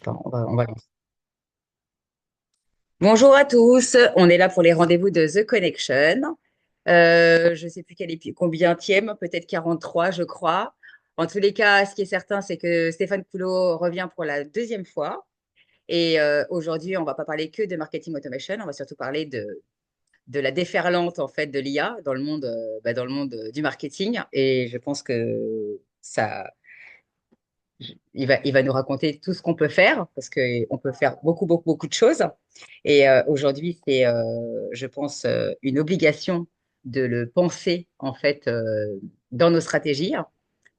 pas, on va lancer. Bonjour à tous, on est là pour les rendez-vous de The Connection. Je ne sais plus combienième, peut-être 43, je crois. En tous les cas, ce qui est certain, c'est que Stéphane Coulot revient pour la deuxième fois. Et aujourd'hui, on ne va pas parler que de marketing automation, on va surtout parler de la déferlante en fait de l'IA dans le monde, dans le monde du marketing. Et je pense que il va nous raconter tout ce qu'on peut faire parce qu'on peut faire beaucoup, beaucoup, beaucoup de choses. Et aujourd'hui, c'est, je pense, une obligation de le penser en fait dans nos stratégies.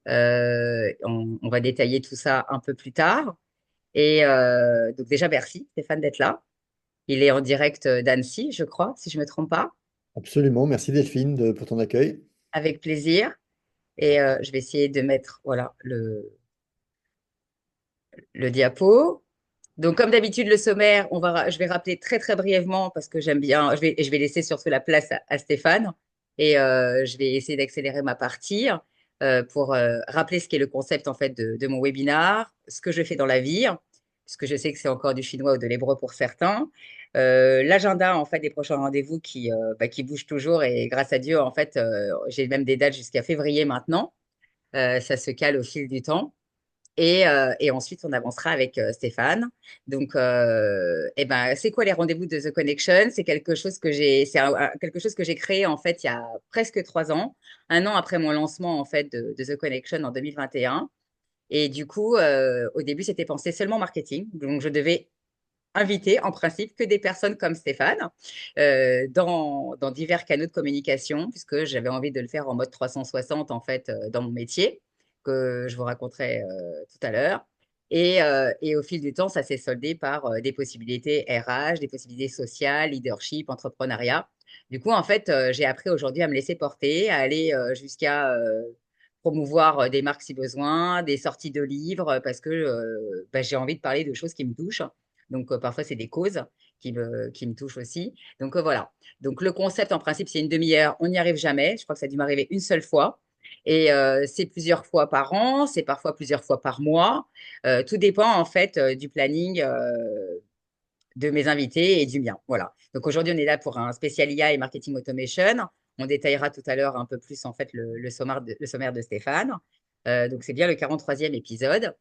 On va détailler tout ça un peu plus tard. Et donc déjà, merci Stéphane d'être là. Il est en direct d'Annecy, je crois, si je ne me trompe pas, Absolument, merci Delphine pour ton accueil. avec plaisir. Et je vais essayer de mettre voilà, le diapo. Donc, comme d'habitude, le sommaire, je vais rappeler très, très brièvement parce que j'aime bien. Je vais laisser surtout la place à Stéphane et je vais essayer d'accélérer ma partie pour rappeler ce qu'est le concept en fait de mon webinar, ce que je fais dans la vie, puisque je sais que c'est encore du chinois ou de l'hébreu pour certains. L'agenda en fait des prochains rendez-vous qui bouge toujours et grâce à Dieu en fait j'ai même des dates jusqu'à février maintenant. Ça se cale au fil du temps. Et ensuite, on avancera avec Stéphane. Donc, c'est quoi les rendez-vous de The Connection? Quelque chose que j'ai créé en fait il y a presque 3 ans, un an après mon lancement en fait de The Connection en 2021. Et du coup, au début, c'était pensé seulement marketing. Donc, je devais inviter en principe que des personnes comme Stéphane dans divers canaux de communication, puisque j'avais envie de le faire en mode 360 en fait dans mon métier, que je vous raconterai tout à l'heure. Et au fil du temps, ça s'est soldé par des possibilités RH, des possibilités sociales, leadership, entrepreneuriat. Du coup, en fait, j'ai appris aujourd'hui à me laisser porter, à aller jusqu'à promouvoir des marques si besoin, des sorties de livres, parce que j'ai envie de parler de choses qui me touchent. Donc, parfois, c'est des causes qui me touchent aussi. Donc, voilà. Donc, le concept, en principe, c'est une demi-heure. On n'y arrive jamais. Je crois que ça a dû m'arriver une seule fois. Et c'est plusieurs fois par an, c'est parfois plusieurs fois par mois. Tout dépend, en fait, du planning de mes invités et du mien. Voilà. Donc, aujourd'hui, on est là pour un spécial IA et marketing automation. On détaillera tout à l'heure un peu plus, en fait, le sommaire de Stéphane. Donc, c'est bien le 43e épisode.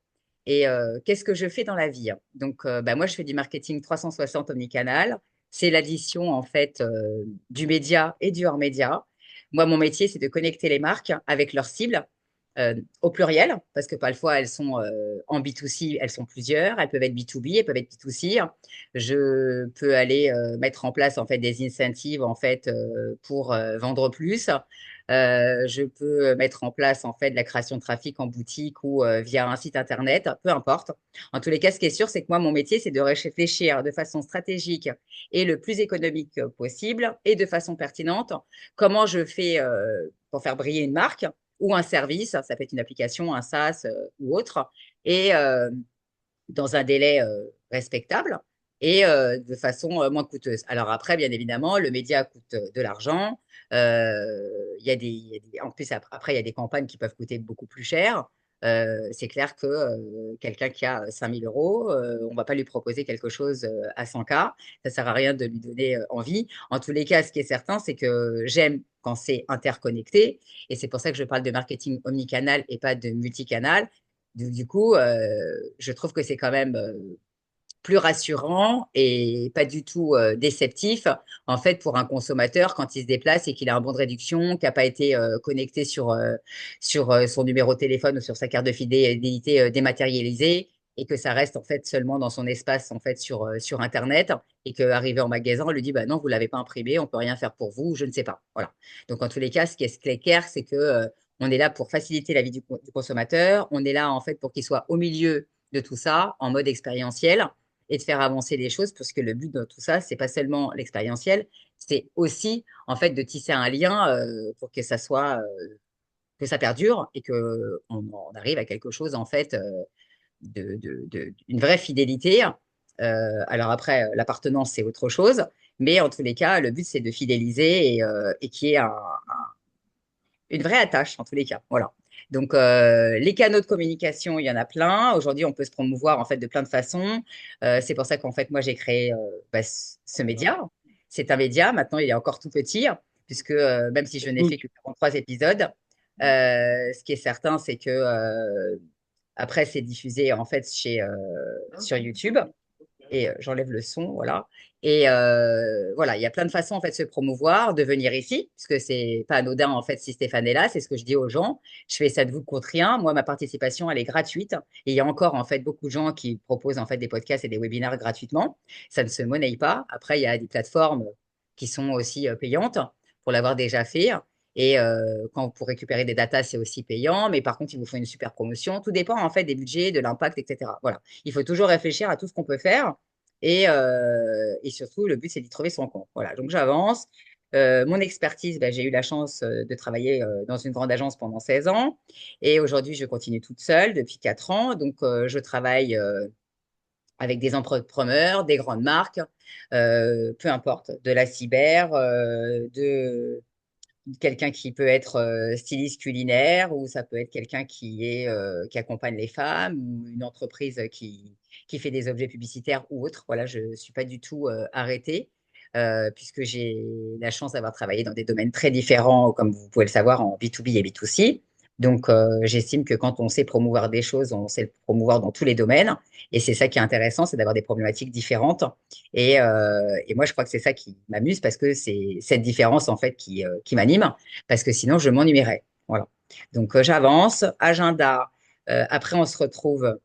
Et qu'est-ce que je fais dans la vie? Donc, moi, je fais du marketing 360 omnicanal. C'est l'addition, en fait, du média et du hors-média. Moi, mon métier, c'est de connecter les marques avec leurs cibles, au pluriel, parce que parfois, elles sont en B2C, elles sont plusieurs. Elles peuvent être B2B, elles peuvent être B2C. Je peux aller mettre en place, en fait, des incentives, en fait, pour vendre plus. Je peux mettre en place en fait de la création de trafic en boutique ou via un site internet, peu importe. En tous les cas, ce qui est sûr, c'est que moi, mon métier, c'est de réfléchir de façon stratégique et le plus économique possible et de façon pertinente comment je fais pour faire briller une marque ou un service, ça peut être une application, un SaaS ou autre, et dans un délai respectable et de façon moins coûteuse. Alors après, bien évidemment, le média coûte de l'argent. En plus, après, il y a des campagnes qui peuvent coûter beaucoup plus cher. C'est clair que quelqu'un qui a 5 000 euros, on ne va pas lui proposer quelque chose à 100K. Ça ne sert à rien de lui donner envie. En tous les cas, ce qui est certain, c'est que j'aime quand c'est interconnecté. Et c'est pour ça que je parle de marketing omnicanal et pas de multicanal. Du coup, je trouve que c'est quand même plus rassurant et pas du tout déceptif, en fait, pour un consommateur quand il se déplace et qu'il a un bon de réduction, qui n'a pas été connecté sur son numéro de téléphone ou sur sa carte de fidélité dématérialisée et que ça reste en fait seulement dans son espace en fait sur Internet et qu'arrivé en magasin, on lui dit bah non, vous l'avez pas imprimé, on peut rien faire pour vous, je ne sais pas. Voilà. Donc en tous les cas, ce qui est clair, c'est que on est là pour faciliter la vie du consommateur, on est là en fait pour qu'il soit au milieu de tout ça en mode expérientiel et de faire avancer les choses, parce que le but de tout ça, c'est pas seulement l'expérientiel, c'est aussi en fait de tisser un lien pour que ça soit que ça perdure et que on arrive à quelque chose en fait une vraie fidélité. Alors après, l'appartenance c'est autre chose, mais en tous les cas, le but c'est de fidéliser et qu'il y ait une vraie attache en tous les cas. Voilà. Donc, les canaux de communication, il y en a plein. Aujourd'hui, on peut se promouvoir en fait de plein de façons. C'est pour ça qu'en fait, moi, j'ai créé ce média. C'est un média. Maintenant, il est encore tout petit, puisque même si je n'ai fait que 43 épisodes, ce qui est certain, c'est que après, c'est diffusé en fait sur YouTube et j'enlève le son, voilà. Et voilà, il y a plein de façons en fait de se promouvoir, de venir ici, parce que c'est pas anodin en fait si Stéphane est là, c'est ce que je dis aux gens. Je fais ça de vous contre rien. Moi, ma participation, elle est gratuite. Et il y a encore en fait beaucoup de gens qui proposent en fait des podcasts et des webinaires gratuitement. Ça ne se monnaie pas. Après, il y a des plateformes qui sont aussi payantes pour l'avoir déjà fait. Et quand pour récupérer des datas, c'est aussi payant. Mais par contre, ils vous font une super promotion. Tout dépend en fait des budgets, de l'impact, etc. Voilà. Il faut toujours réfléchir à tout ce qu'on peut faire. Et surtout, le but, c'est d'y trouver son compte. Voilà, donc j'avance. Mon expertise, ben, j'ai eu la chance de travailler dans une grande agence pendant 16 ans. Et aujourd'hui, je continue toute seule depuis 4 ans. Donc, je travaille avec des entrepreneurs, des grandes marques, peu importe, de la cyber, de quelqu'un qui peut être styliste culinaire ou ça peut être quelqu'un qui accompagne les femmes ou une entreprise qui fait des objets publicitaires ou autres. Voilà, je ne suis pas du tout arrêtée puisque j'ai la chance d'avoir travaillé dans des domaines très différents, comme vous pouvez le savoir, en B2B et B2C. Donc, j'estime que quand on sait promouvoir des choses, on sait le promouvoir dans tous les domaines. Et c'est ça qui est intéressant, c'est d'avoir des problématiques différentes. Et moi, je crois que c'est ça qui m'amuse parce que c'est cette différence en fait qui m'anime, parce que sinon je m'ennuierais. Voilà. Donc j'avance, agenda. Après, on se retrouve.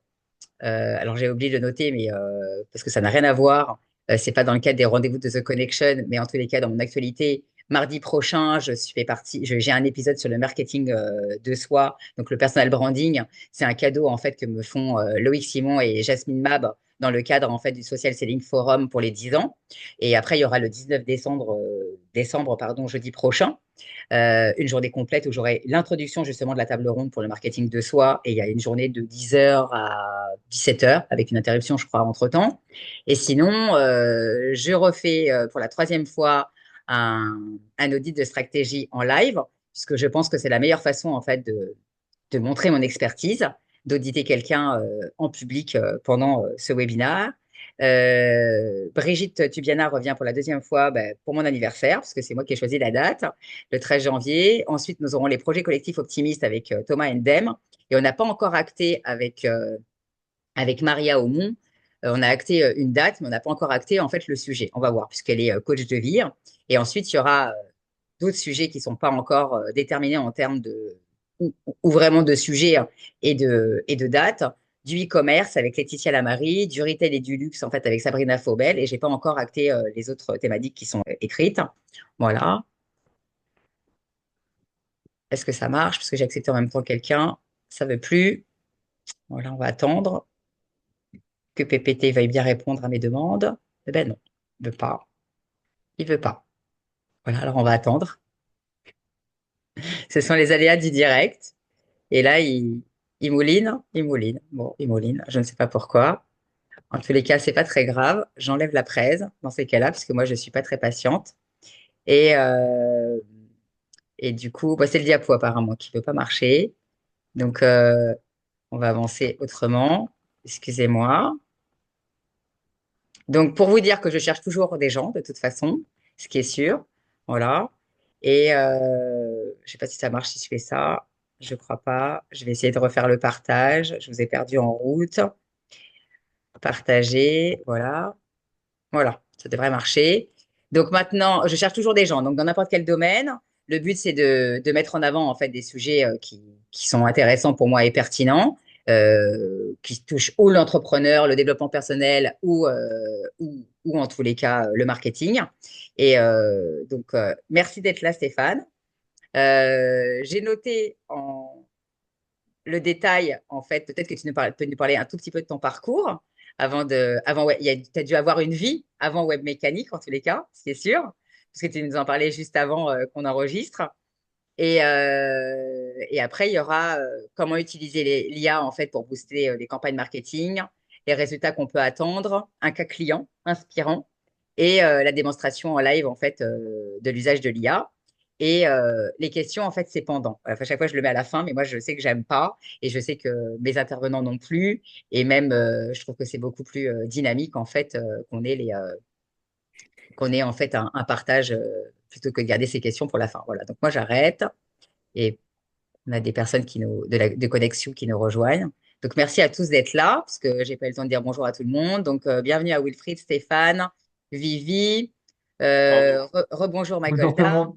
Alors j'ai oublié de le noter, mais parce que ça n'a rien à voir. C'est pas dans le cadre des rendez-vous de The Connection, mais en tous les cas dans mon actualité. Mardi prochain, j'ai un épisode sur le marketing de soi, donc le personal branding. C'est un cadeau en fait que me font Loïc Simon et Jasmine Mab dans le cadre en fait du Social Selling Forum pour les 10 ans. Et après, il y aura le 19 décembre, pardon, jeudi prochain, une journée complète où j'aurai l'introduction justement de la table ronde pour le marketing de soi. Et il y a une journée de 10 heures à 17 heures avec une interruption, je crois, entre-temps. Et sinon, je refais pour la troisième fois un audit de stratégie en live, puisque je pense que c'est la meilleure façon en fait de montrer mon expertise, d'auditer quelqu'un en public pendant ce webinaire. Brigitte Tubiana revient pour la deuxième fois ben, pour mon anniversaire, parce que c'est moi qui ai choisi la date, le 13 janvier. Ensuite, nous aurons les projets collectifs optimistes avec Thomas Endem. Et on n'a pas encore acté avec Maria Aumont. On a acté une date, mais on n'a pas encore acté en fait le sujet. On va voir, puisqu'elle est coach de vie. Et ensuite, il y aura d'autres sujets qui ne sont pas encore déterminés en termes de ou vraiment de sujets et de dates, du e-commerce avec Laetitia Lamary, du retail et du luxe en fait avec Sabrina Faubel, et j'ai pas encore acté les autres thématiques qui sont écrites. Voilà. Est-ce que ça marche? Parce que j'ai accepté en même temps quelqu'un. Ça veut plus. Voilà, on va attendre que PPT veuille bien répondre à mes demandes. Eh ben non, il veut pas. Il veut pas. Voilà, alors on va attendre. Ce sont les aléas du direct. Et là, il mouline, il mouline. Bon, il mouline. Je ne sais pas pourquoi. En tous les cas, c'est pas très grave. J'enlève la presse dans ces cas-là, parce que moi, je suis pas très patiente. Et, euh, et du coup, bah, c'est le diapo apparemment qui veut pas marcher. Donc, on va avancer autrement. Excusez-moi. Donc, pour vous dire que je cherche toujours des gens, de toute façon, ce qui est sûr. Voilà. Et je sais pas si ça marche si je fais ça. Je crois pas. Je vais essayer de refaire le partage. Je vous ai perdu en route. Partager. Voilà. Voilà, ça devrait marcher. Donc maintenant, je cherche toujours des gens, donc dans n'importe quel domaine. Le but, c'est de mettre en avant en fait des sujets qui sont intéressants pour moi et pertinents, qui touchent ou l'entrepreneur, le développement personnel ou en tous les cas le marketing. Et donc, merci d'être là, Stéphane. J'ai noté le détail, en fait, peut-être que peux nous parler un tout petit peu de ton parcours ouais, tu as dû avoir une vie avant Web Mécanique, en tous les cas, c'est sûr, parce que tu nous en parlais juste avant qu'on enregistre. Et après, il y aura comment utiliser l'IA, en fait, pour booster les campagnes marketing, les résultats qu'on peut attendre, un cas client inspirant et la démonstration en live, en fait, de l'usage de l'IA. Et les questions, en fait, c'est pendant. Enfin, à chaque fois, je le mets à la fin, mais moi, je sais que j'aime pas et je sais que mes intervenants non plus. Et même, je trouve que c'est beaucoup plus dynamique, en fait, qu'on ait en fait un partage plutôt que de garder ces questions pour la fin. Voilà. Donc moi, j'arrête et on a des personnes de connexion qui nous rejoignent. Donc merci à tous d'être là, parce que j'ai pas eu le temps de dire bonjour à tout le monde. Donc bienvenue à Wilfried, Stéphane, Vivi, Bravo. rebonjour Bonjour tout le Magolda, monde.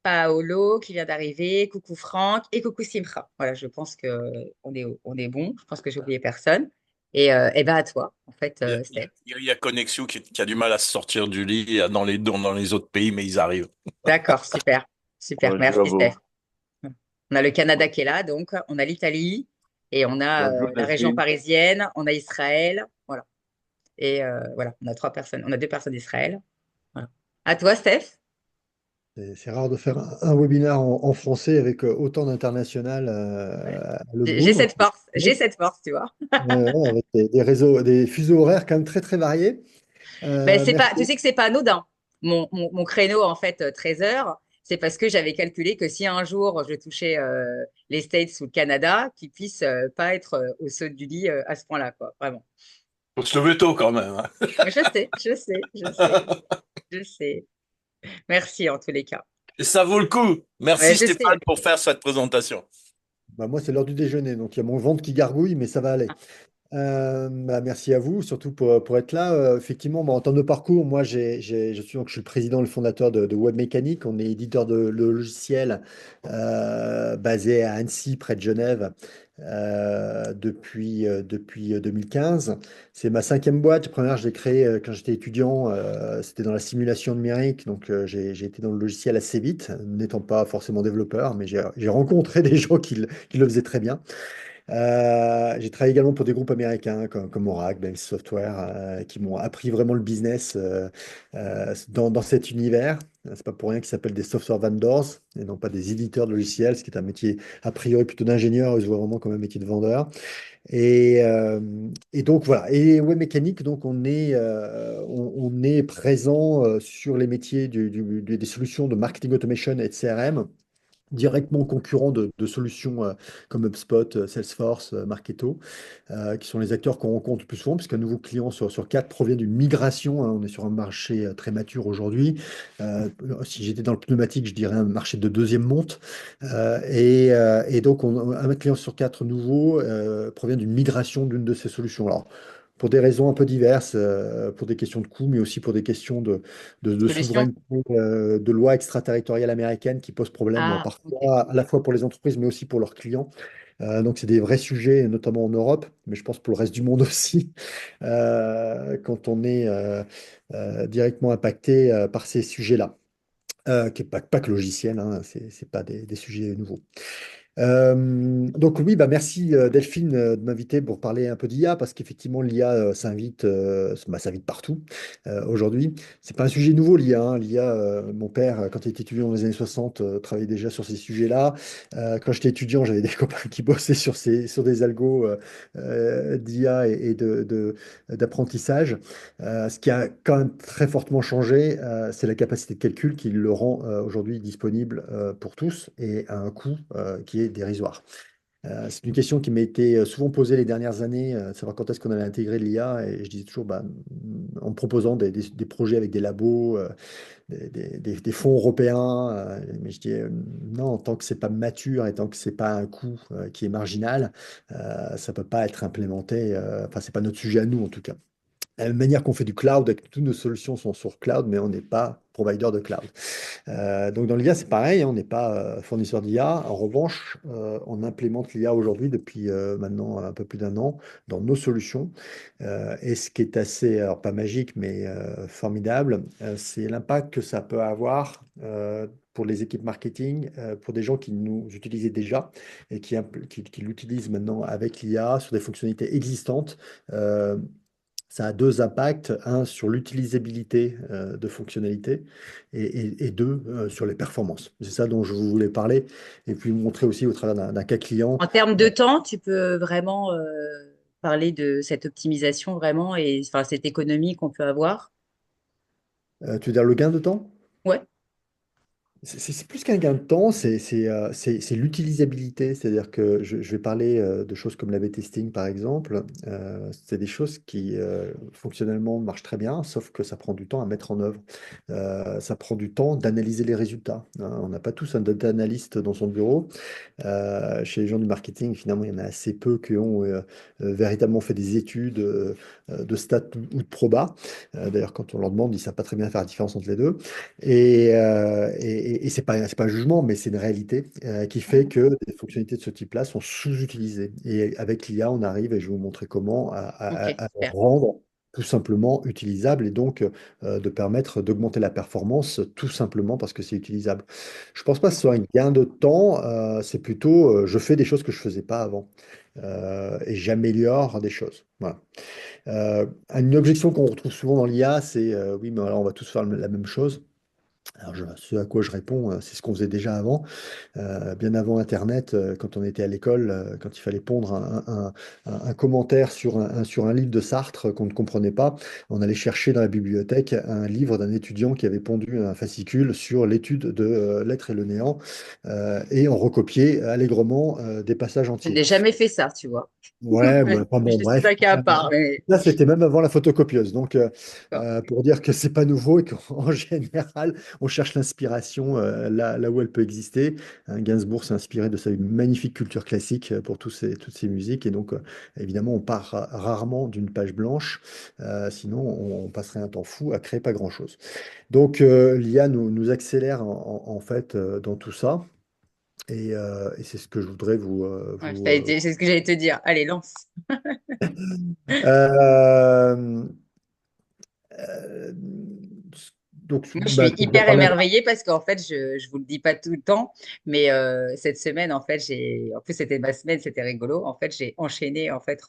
Paolo qui vient d'arriver, coucou Franck et coucou Simra. Voilà, je pense que on est bon. Je pense que j'ai oublié personne. Et ben à toi, en fait, Il y a, il y Steph. a- il y a Connexion qui a du mal à se sortir du lit dans les autres pays, mais ils arrivent. D'accord, super, super. Bonjour à Merci Steph. vous. On a le Canada qui est là, donc on a l'Italie et on a Bonjour la région Delphine. parisienne, on a Israël, voilà. Et voilà, on a trois personnes, on a deux personnes d'Israël. Voilà. À toi, Steph. C'est rare de faire un webinaire en français avec autant d'international à l'autre bout. J'ai Donc, cette force, j'ai cette force, tu vois. ouais, avec des réseaux, des fuseaux horaires quand même très très variés. Ben, c'est Merci. pas, tu sais que c'est pas anodin. Mon créneau, en fait, 13 heures, c'est parce que j'avais calculé que si un jour je touchais les States ou le Canada, qu'ils puissent pas être au saut du lit à ce point-là, quoi. Vraiment. Faut se lever tôt quand même, Mais je sais, je sais, je sais, je sais. Merci en tous les cas. Et ça vaut le coup. Ouais, Merci je Stéphane sais. pour faire cette présentation. Bah, moi, c'est l'heure du déjeuner, donc il y a mon ventre qui gargouille, mais ça va aller. Bah, merci à vous, surtout pour être là. Effectivement, en termes de parcours, moi, je suis le président, le fondateur de Web Mécanique. On est éditeur de logiciels basé à Annecy, près de Genève, depuis 2015. C'est ma cinquième boîte. La première, je l'ai créée quand j'étais étudiant. C'était dans la simulation numérique. Donc, j'ai été dans le logiciel assez vite, n'étant pas forcément développeur, mais j'ai rencontré des gens qui le faisaient très bien. J'ai travaillé également pour des groupes américains comme Oracle, Bell Software, qui m'ont appris vraiment le business dans cet univers. C'est pas pour rien qu'ils s'appellent des software vendors et non pas des éditeurs de logiciels, ce qui est un métier a priori plutôt d'ingénieur. Ils se voient vraiment comme un métier de vendeur. Et, euh, et donc voilà. Et Web Mécanique, donc on est présent sur les métiers des solutions de marketing automation et de CRM directement concurrents de solutions comme HubSpot, Salesforce, Marketo, qui sont les acteurs qu'on rencontre le plus souvent, puisqu'un nouveau client sur quatre provient d'une migration, hein. On est sur un marché très mature aujourd'hui. Si j'étais dans le pneumatique, je dirais un marché de deuxième monte. Et donc, un client sur quatre nouveaux provient d'une migration d'une de ces solutions. Alors, pour des raisons un peu diverses, pour des questions de coût, mais aussi pour des questions de Solution? souveraineté, de loi extraterritoriale américaine qui posent problème Ah, ok. parfois, à la fois pour les entreprises, mais aussi pour leurs clients. Donc, c'est des vrais sujets, notamment en Europe, mais je pense pour le reste du monde aussi, quand on est directement impacté par ces sujets-là. Qui n'est pas que logiciel, hein, c'est pas des sujets nouveaux. Donc oui, bah merci Delphine de m'inviter pour parler un peu d'IA parce qu'effectivement l'IA s'invite partout aujourd'hui. C'est pas un sujet nouveau l'IA, hein. L'IA, mon père quand il était étudiant dans les années 60 travaillait déjà sur ces sujets-là. Quand j'étais étudiant, j'avais des copains qui bossaient sur des algos d'IA d'apprentissage. Ce qui a quand même très fortement changé, c'est la capacité de calcul qui le rend aujourd'hui disponible pour tous et à un coût qui est dérisoire. C'est une question qui m'a été souvent posée les dernières années, de savoir quand est-ce qu'on allait intégrer l'IA, et je disais toujours, bah, en me proposant des projets avec des labos, des fonds européens, mais je dis non, tant que c'est pas mature et tant que c'est pas un coût qui est marginal, ça peut pas être implémenté. Enfin, c'est pas notre sujet à nous en tout cas. De la même manière qu'on fait du cloud, toutes nos solutions sont sur cloud, mais on n'est pas provider de cloud. Donc dans l'IA, c'est pareil, hein, on n'est pas fournisseur d'IA. En revanche, on implémente l'IA aujourd'hui depuis maintenant un peu plus d'un an dans nos solutions. Et ce qui est assez, alors pas magique, mais formidable, c'est l'impact que ça peut avoir pour les équipes marketing, pour des gens qui nous utilisaient déjà et qui l'utilisent maintenant avec l'IA sur des fonctionnalités existantes. Euh, Ça a deux impacts, un sur l'utilisabilité de fonctionnalités et deux sur les performances. C'est ça dont je voulais parler et puis vous montrer aussi au travers d'un cas client. En termes de temps, tu peux vraiment parler de cette optimisation vraiment et enfin cette économie qu'on peut avoir. Tu veux dire le gain de temps? Ouais. C'est plus qu'un gain de temps, c'est l'utilisabilité. C'est-à-dire que je vais parler de choses comme l'A/B testing, par exemple. C'est des choses qui, fonctionnellement, marchent très bien, sauf que ça prend du temps à mettre en œuvre. Ça prend du temps d'analyser les résultats, hein. On n'a pas tous un data analyst dans son bureau. Chez les gens du marketing, finalement, il y en a assez peu qui ont véritablement fait des études de stats ou de proba. D'ailleurs, quand on leur demande, ils ne savent pas très bien faire la différence entre les deux. Et c'est pas un jugement, mais c'est une réalité qui fait que des fonctionnalités de ce type-là sont sous-utilisées. Et avec l'IA, on arrive, et je vais vous montrer comment, Ok, à les super. rendre tout simplement utilisables et donc de permettre d'augmenter la performance tout simplement parce que c'est utilisable. Je pense pas que ce soit un gain de temps, c'est plutôt je fais des choses que je faisais pas avant et j'améliore des choses. Voilà. Une objection qu'on retrouve souvent dans l'IA, c'est oui, mais alors on va tous faire la même chose. Alors, ce à quoi je réponds, c'est ce qu'on faisait déjà avant. Bien avant Internet, quand on était à l'école, quand il fallait pondre un commentaire sur sur un livre de Sartre qu'on ne comprenait pas, on allait chercher dans la bibliothèque un livre d'un étudiant qui avait pondu un fascicule sur l'étude de l'être et le néant, et on recopiait allègrement des passages Je entiers. n'ai jamais fait ça, tu vois. Ouais, bah, enfin bon, Je suis bref. un cas à part, mais Là, c'était même avant la photocopieuse. Donc, d'accord. pour dire que c'est pas nouveau et qu'en général, on cherche l'inspiration là où elle peut exister. Gainsbourg s'est inspiré de sa magnifique culture classique pour toutes ces musiques. Et donc, évidemment, on part rarement d'une page blanche. Sinon, on passerait un temps fou à créer pas grand-chose. Donc, l'IA nous accélère en fait dans tout ça. Et c'est ce que je voudrais Ouais, c'est ce que j'allais te dire. Allez, lance. Euh, euh, donc, Moi, je bah, suis tu as déjà hyper parlé un peu. émerveillée parce qu'en fait, je vous le dis pas tout le temps, mais cette semaine, en fait, en plus, c'était ma semaine, c'était rigolo. En fait, j'ai enchaîné, en fait,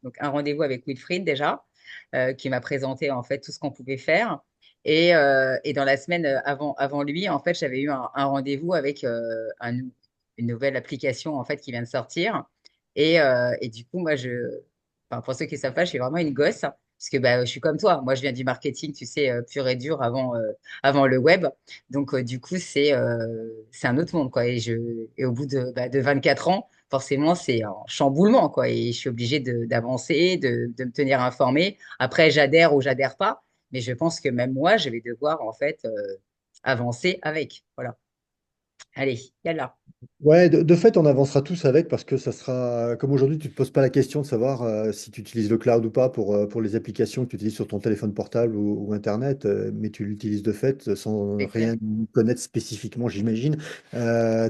donc un rendez-vous avec Wilfried déjà, qui m'a présenté, en fait, tout ce qu'on pouvait faire. Et dans la semaine avant lui, en fait, j'avais eu un rendez-vous avec une nouvelle application, en fait, qui vient de sortir. Et du coup, enfin, pour ceux qui ne savent pas, je suis vraiment une gosse. Parce que bah, je suis comme toi. Moi, je viens du marketing, tu sais, pur et dur avant le web. Donc, du coup, c'est un autre monde, quoi. Et au bout de 24 ans, forcément, c'est un chamboulement, quoi. Et je suis obligée d'avancer, de me tenir informée. Après, j'adhère ou j'adhère pas. Mais je pense que même moi, je vais devoir, en fait, avancer avec. Voilà. Allez, yalla. Ouais, de fait, on avancera tous avec parce que ça sera, comme aujourd'hui, tu ne te poses pas la question de savoir si tu utilises le cloud ou pas pour les applications que tu utilises sur ton téléphone portable ou Internet, mais tu l'utilises de fait sans C'est clair. rien connaître spécifiquement, j'imagine,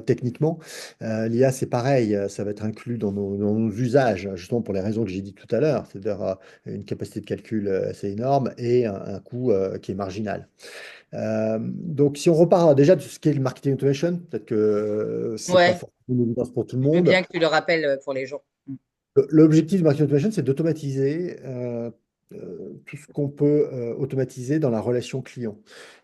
techniquement. L'IA, c'est pareil, ça va être inclus dans nos usages, justement pour les raisons que j'ai dit tout à l'heure, c'est-à-dire une capacité de calcul assez énorme et un coût qui est marginal. Donc, si on repart déjà de ce qu'est le marketing automation, peut-être que c'est pas Ouais, forcément une évidence pour tout le je veux monde. bien que tu le rappelles pour les gens. L'objectif du marketing automation, c'est d'automatiser tout ce qu'on peut automatiser dans la relation client.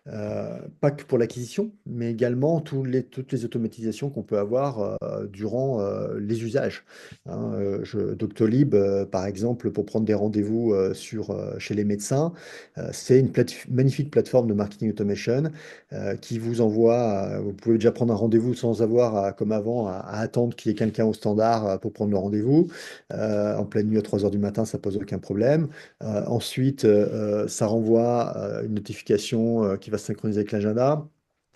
Pas que pour l'acquisition, mais également toutes les automatisations qu'on peut avoir durant les usages. Hein, Doctolib, par exemple, pour prendre des rendez-vous chez les médecins, c'est une magnifique plateforme de marketing automation qui vous envoie, vous pouvez déjà prendre un rendez-vous sans avoir, comme avant, à attendre qu'il y ait quelqu'un au standard pour prendre le rendez-vous. En pleine nuit à 3 heures du matin, ça pose aucun problème. Ensuite, ça renvoie une notification qui va se synchroniser avec l'agenda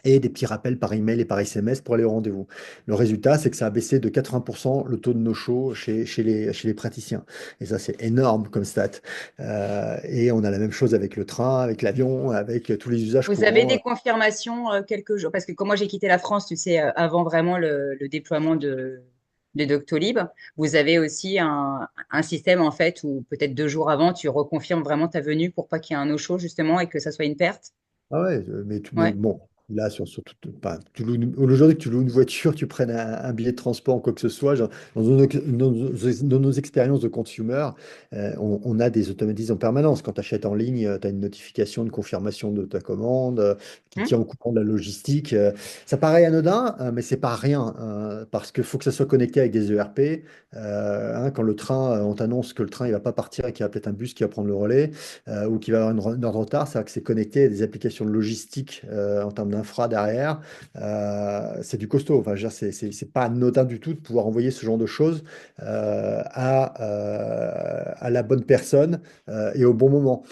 et des petits rappels par email et par SMS pour aller au rendez-vous. Le résultat, c'est que ça a baissé de 80% le taux de no-show chez les praticiens. Et ça, c'est énorme comme stat. Et on a la même chose avec le train, avec l'avion, avec tous les usages Vous avez courants. des confirmations quelques jours, parce que quand moi j'ai quitté la France, tu sais, avant vraiment le déploiement de Doctolib, vous avez aussi un système en fait où peut-être 2 jours avant, tu reconfirmes vraiment ta venue pour pas qu'il y ait un no-show justement et que ça soit une perte. Ah ouais, mais Ouais. bon, là, enfin, aujourd'hui que tu loues une voiture, tu prennes un billet de transport ou quoi que ce soit, genre, dans nos expériences de consumer, on a des automatismes en permanence. Quand tu achètes en ligne, tu as une notification de confirmation de ta commande qui Hmm. tient au courant de la logistique. Ça paraît anodin, mais c'est pas rien, parce qu'il faut que ça soit connecté avec des ERP. Quand le train, on t'annonce que le train il va pas partir et qu'il y a peut-être un bus qui va prendre le relais ou qui va avoir une heure de retard, c'est vrai que c'est connecté à des applications logistiques en termes infra derrière, c'est du costaud. Enfin, je veux dire, c'est pas anodin du tout de pouvoir envoyer ce genre de choses à la bonne personne et au bon moment.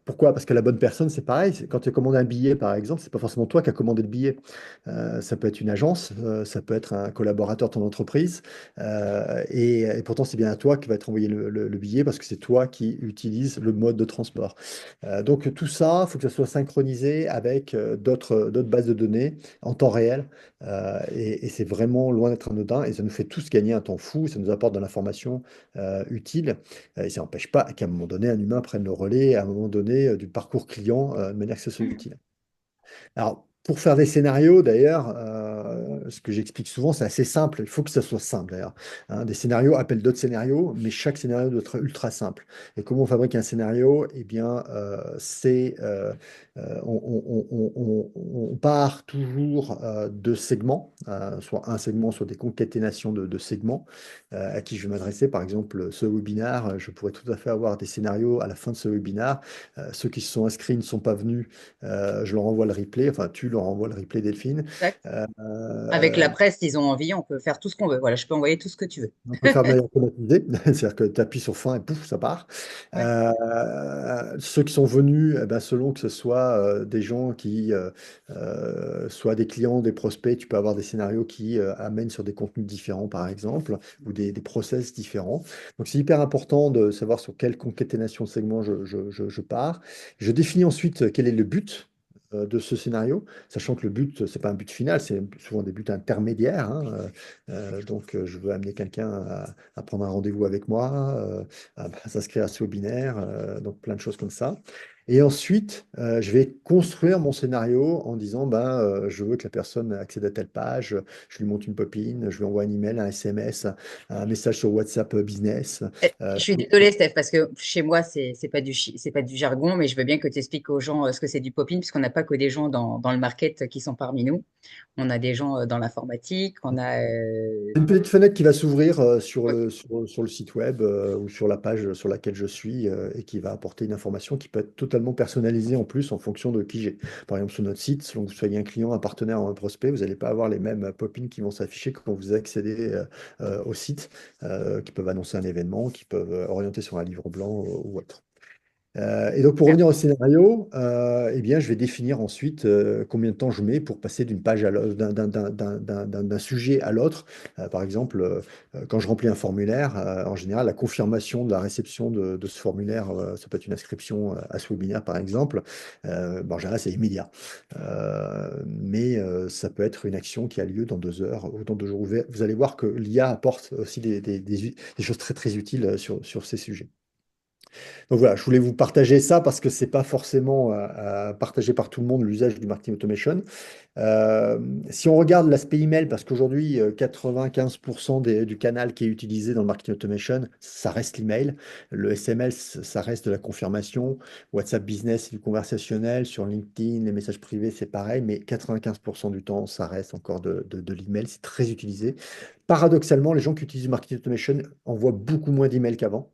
Pourquoi? Parce que la bonne personne, c'est pareil. Quand tu commandes un billet, par exemple, c'est pas forcément toi qui as commandé le billet. Ça peut être une agence, ça peut être un collaborateur de ton entreprise, et pourtant c'est bien à toi qui va être envoyé le billet parce que c'est toi qui utilises le mode de transport. Donc tout ça, il faut que ça soit synchronisé avec d'autres bases de données en temps réel, et c'est vraiment loin d'être anodin, et ça nous fait tous gagner un temps fou, ça nous apporte de l'information utile, et ça n'empêche pas qu'à un moment donné, un humain prenne le relais à un moment donné du parcours client de manière que ce soit utile. Alors, pour faire des scénarios, d'ailleurs, ce que j'explique souvent, c'est assez simple. Il faut que ça soit simple, d'ailleurs. Hein, des scénarios appellent d'autres scénarios, mais chaque scénario doit être ultra simple. Et comment on fabrique un scénario? Eh bien, on part toujours de segments, soit un segment, soit des concaténations de segments, à qui je vais m'adresser. Par exemple, ce webinaire, je pourrais tout à fait avoir des scénarios à la fin de ce webinaire. Ceux qui se sont inscrits ne sont pas venus, je leur envoie le replay, enfin tu leur envoies le replay, Delphine. Exact. Avec la Euh, presse, ils ont envie, on peut faire tout ce qu'on veut. Voilà, je peux envoyer tout ce que tu veux. on peut faire de manière automatisée, c'est-à-dire que tu appuies sur fin et pouf, ça part. Ouais. Ceux qui sont venus, eh ben, selon que ce soit des gens qui soient des clients, des prospects, tu peux avoir des scénarios qui amènent sur des contenus différents, par exemple, ou des process différents. Donc c'est hyper important de savoir sur quelle concaténation de segments je pars. Je définis ensuite quel est le but de ce scénario, sachant que le but, c'est pas un but final, c'est souvent des buts intermédiaires, hein. Donc, je veux amener quelqu'un à prendre un rendez-vous avec moi, à s'inscrire à ce webinaire, donc plein de choses comme ça. Et ensuite, je vais construire mon scénario en disant, ben, je veux que la personne accède à telle page, je lui monte une copine, je lui envoie un email, un SMS, un message sur WhatsApp Business. Je suis désolée, Steph, parce que chez moi, c'est pas du jargon, mais je veux bien que tu expliques aux gens ce que c'est du popping, puisqu'on n'a pas que des gens dans le market qui sont parmi nous. On a des gens dans l'informatique, on a. Une petite fenêtre qui va s'ouvrir Ouais, sur le site web ou sur la page sur laquelle je suis, et qui va apporter une information qui peut être totalement personnalisée en plus en fonction de qui j'ai. Par exemple, sur notre site, selon que vous soyez un client, un partenaire ou un prospect, vous n'allez pas avoir les mêmes pop-ins qui vont s'afficher quand vous accédez au site, qui peuvent annoncer un événement, qui peuvent orienter sur un livre blanc ou autre. Et donc, pour super. revenir au scénario, eh bien, je vais définir ensuite combien de temps je mets pour passer d'une page à l'autre, d'un sujet à l'autre. Par exemple, quand je remplis un formulaire, en général, la confirmation de la réception de ce formulaire, ça peut être une inscription à ce webinaire, par exemple. En général, c'est immédiat. Mais ça peut être une action qui a lieu dans 2 heures ou dans 2 jours. Vous allez voir que l'IA apporte aussi des choses très, très utiles sur ces sujets. Donc voilà, je voulais vous partager ça parce que c'est pas forcément partagé par tout le monde l'usage du marketing automation. Euh, Si on regarde l'aspect email, parce qu'aujourd'hui 95% du canal qui est utilisé dans le marketing automation, ça reste l'email. Le SMS, ça reste de la confirmation. WhatsApp Business, c'est du conversationnel. Sur LinkedIn, les messages privés, c'est pareil, mais 95% du temps, ça reste encore de l'email. C'est très utilisé. Paradoxalement, les gens qui utilisent le marketing automation envoient beaucoup moins d'emails qu'avant.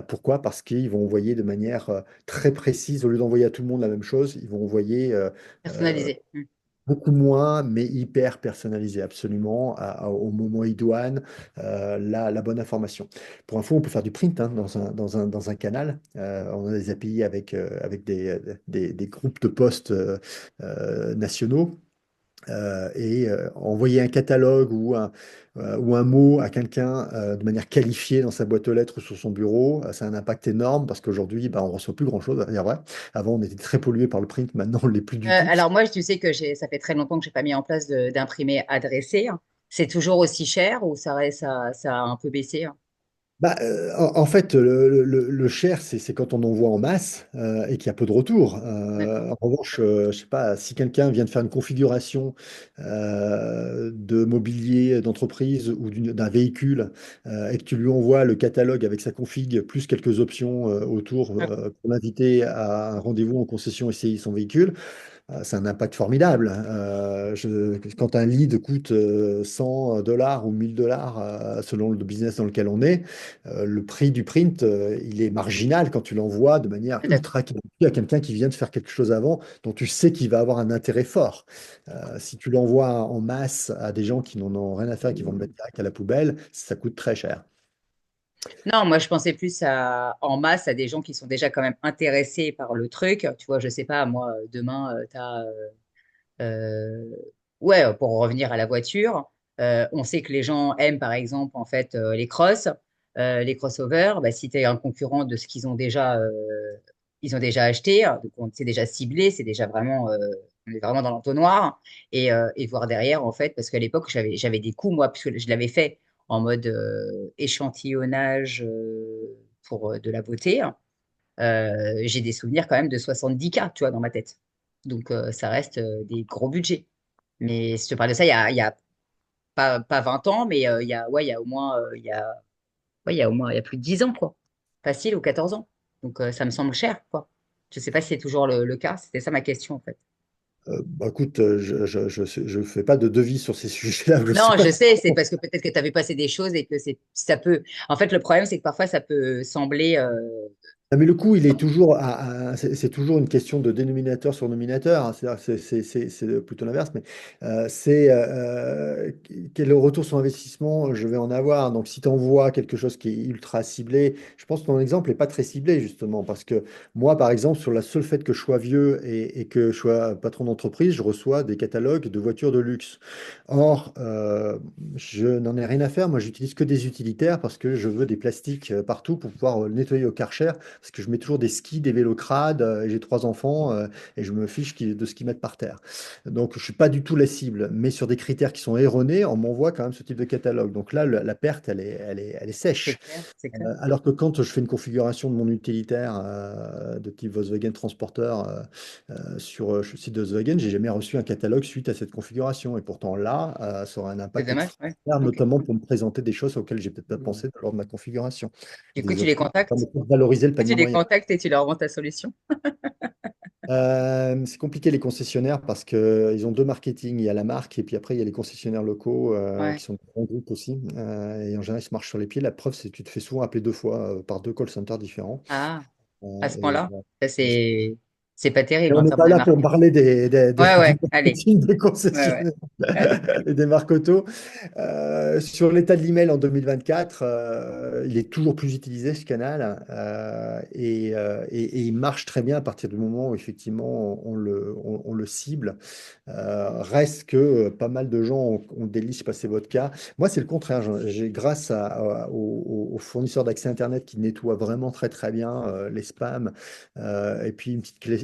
Pourquoi? Parce qu'ils vont envoyer de manière très précise, au lieu d'envoyer à tout le monde la même chose, ils vont envoyer euh, Personnalisé. Mm. beaucoup moins, mais hyper personnalisé, absolument, au moment idoine, la bonne information. Pour info, on peut faire du print, hein, dans un canal. On a des API avec des groupes de postes nationaux, et envoyer un catalogue ou un mot à quelqu'un de manière qualifiée dans sa boîte aux lettres ou sur son bureau, ça a un impact énorme parce qu'aujourd'hui, bah, on ne reçoit plus grand-chose, à dire vrai. Avant, on était très pollué par le print, maintenant, on ne l'est plus du tout. Alors moi, tu sais que ça fait très longtemps que j'ai pas mis en place d'imprimé adressé, hein. C'est toujours aussi cher ou ça a un peu baissé, hein? Bah, en fait, le cher, c'est quand on envoie en masse et qu'il y a peu de retour. D'accord. En revanche, je sais pas, si quelqu'un vient de faire une configuration de mobilier d'entreprise ou d'un véhicule, et que tu lui envoies le catalogue avec sa config plus quelques options autour, pour l'inviter à un rendez-vous en concession essayer son véhicule, C'est un impact formidable. Quand un lead coûte 100 dollars ou 1000 dollars selon le business dans lequel on est, le prix du print, il est marginal quand tu l'envoies de manière Tout à fait. ultra qualifiée à quelqu'un qui vient de faire quelque chose avant, dont tu sais qu'il va avoir un intérêt fort. Si tu l'envoies en masse à des gens qui n'en ont rien à faire, qui vont le mettre direct à la poubelle, ça coûte très cher. Non, moi je pensais plus en masse à des gens qui sont déjà quand même intéressés par le truc. Tu vois, je sais pas, moi, demain, tu as Euh, ouais, pour revenir à la voiture, on sait que les gens aiment par exemple en fait les crossovers. Bah, si tu es un concurrent de ce ils ont déjà acheté, donc c'est déjà ciblé, c'est déjà vraiment, on est vraiment dans l'entonnoir et voir derrière en fait, parce qu'à l'époque j'avais des coûts moi puisque je l'avais fait en mode échantillonnage pour de la beauté. J'ai des souvenirs quand même de 70K, tu vois, dans ma tête. Donc, ça reste des gros budgets. Mais si je te parle de ça, il y a pas 20 ans, mais ouais, il y a au moins, ouais, il y a au moins, il y a plus de 10 ans, quoi. Facile, ou 14 ans. Donc, ça me semble cher, quoi. Je sais pas si c'est toujours le cas. C'était ça ma question, en fait. Bah, écoute, je fais pas de devis sur ces sujets-là, je sais Non, pas. je sais, c'est parce que peut-être que tu avais passé des choses et que ça peut. En fait, le problème, c'est que parfois, ça peut sembler. Ah, mais le coût, il est toujours c'est toujours une question de dénominateur sur nominateur, hein. C'est-à-dire que c'est plutôt l'inverse, mais quel retour sur investissement je vais en avoir. Donc, si tu envoies quelque chose qui est ultra ciblé, je pense que ton exemple n'est pas très ciblé, justement, parce que moi, par exemple, sur la seule fait que je sois vieux et que je sois patron d'entreprise, je reçois des catalogues de voitures de luxe. Or, je n'en ai rien à faire. Moi, j'utilise que des utilitaires parce que je veux des plastiques partout pour pouvoir nettoyer au Karcher parce que je mets toujours des skis, des vélocrades, et j'ai trois enfants, et je me fiche de ce qu'ils mettent par terre. Donc, je suis pas du tout la cible, mais sur des critères qui sont erronés, on m'envoie quand même ce type de catalogue. Donc là, la perte, elle est C'est sèche. clair, c'est clair. Alors que quand je fais une configuration de mon utilitaire de type Volkswagen Transporter sur le site de Volkswagen, j'ai jamais reçu un catalogue suite à cette configuration. Et pourtant là, ça aura un C'est impact dommage, ouais. extraordinaire, Ok. notamment pour me présenter des choses auxquelles j'ai peut-être pas pensé lors de ma configuration. Du coup, Des tu les options qui contactes. permettent de valoriser le Du coup, tu panier les moyen. contactes et tu leur vends ta solution. C'est compliqué les concessionnaires parce qu'ils ont deux marketing. Il y a la marque et puis après il y a les concessionnaires locaux Ouais. qui sont des grands groupes aussi. Et en général, ils se marchent sur les pieds. La preuve, c'est que tu te fais souvent appeler deux fois par deux call centers différents. Ah, Euh, à ce et, point-là, ça, c'est pas et terrible on en n'est termes pas de là pour marketing. parler Ouais, du ouais, allez. marketing des Ouais, ouais. concessionnaires Ouais. et des marques auto. Sur l'état de l'email en 2024, il est toujours plus utilisé ce canal et il marche très bien à partir du moment où effectivement on le cible. Reste que pas mal de gens ont des listes passé votre cas. Moi, c'est le contraire. Grâce aux fournisseurs d'accès Internet qui nettoient vraiment très très bien les spams et puis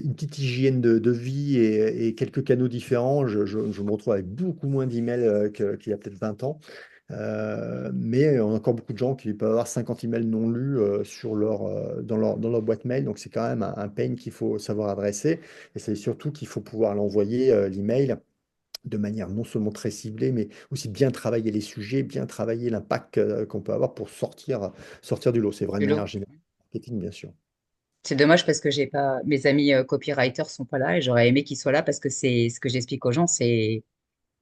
une petite hygiène de vie et quelques canaux différents, je me retrouve avec beaucoup moins d'emails qu'il y a peut-être 20 ans. Mais on a encore beaucoup de gens qui peuvent avoir 50 emails non lus dans leur boîte mail. Donc, c'est quand même un pain qu'il faut savoir adresser. Et c'est surtout qu'il faut pouvoir l'envoyer, l'email, de manière non seulement très ciblée, mais aussi bien travailler les sujets, bien travailler l'impact qu'on peut avoir pour sortir du lot. C'est vrai de Du lot. manière générale. Marketing, bien sûr. C'est dommage parce que j'ai pas, mes amis copywriters sont pas là et j'aurais aimé qu'ils soient là parce que c'est ce que j'explique aux gens, c'est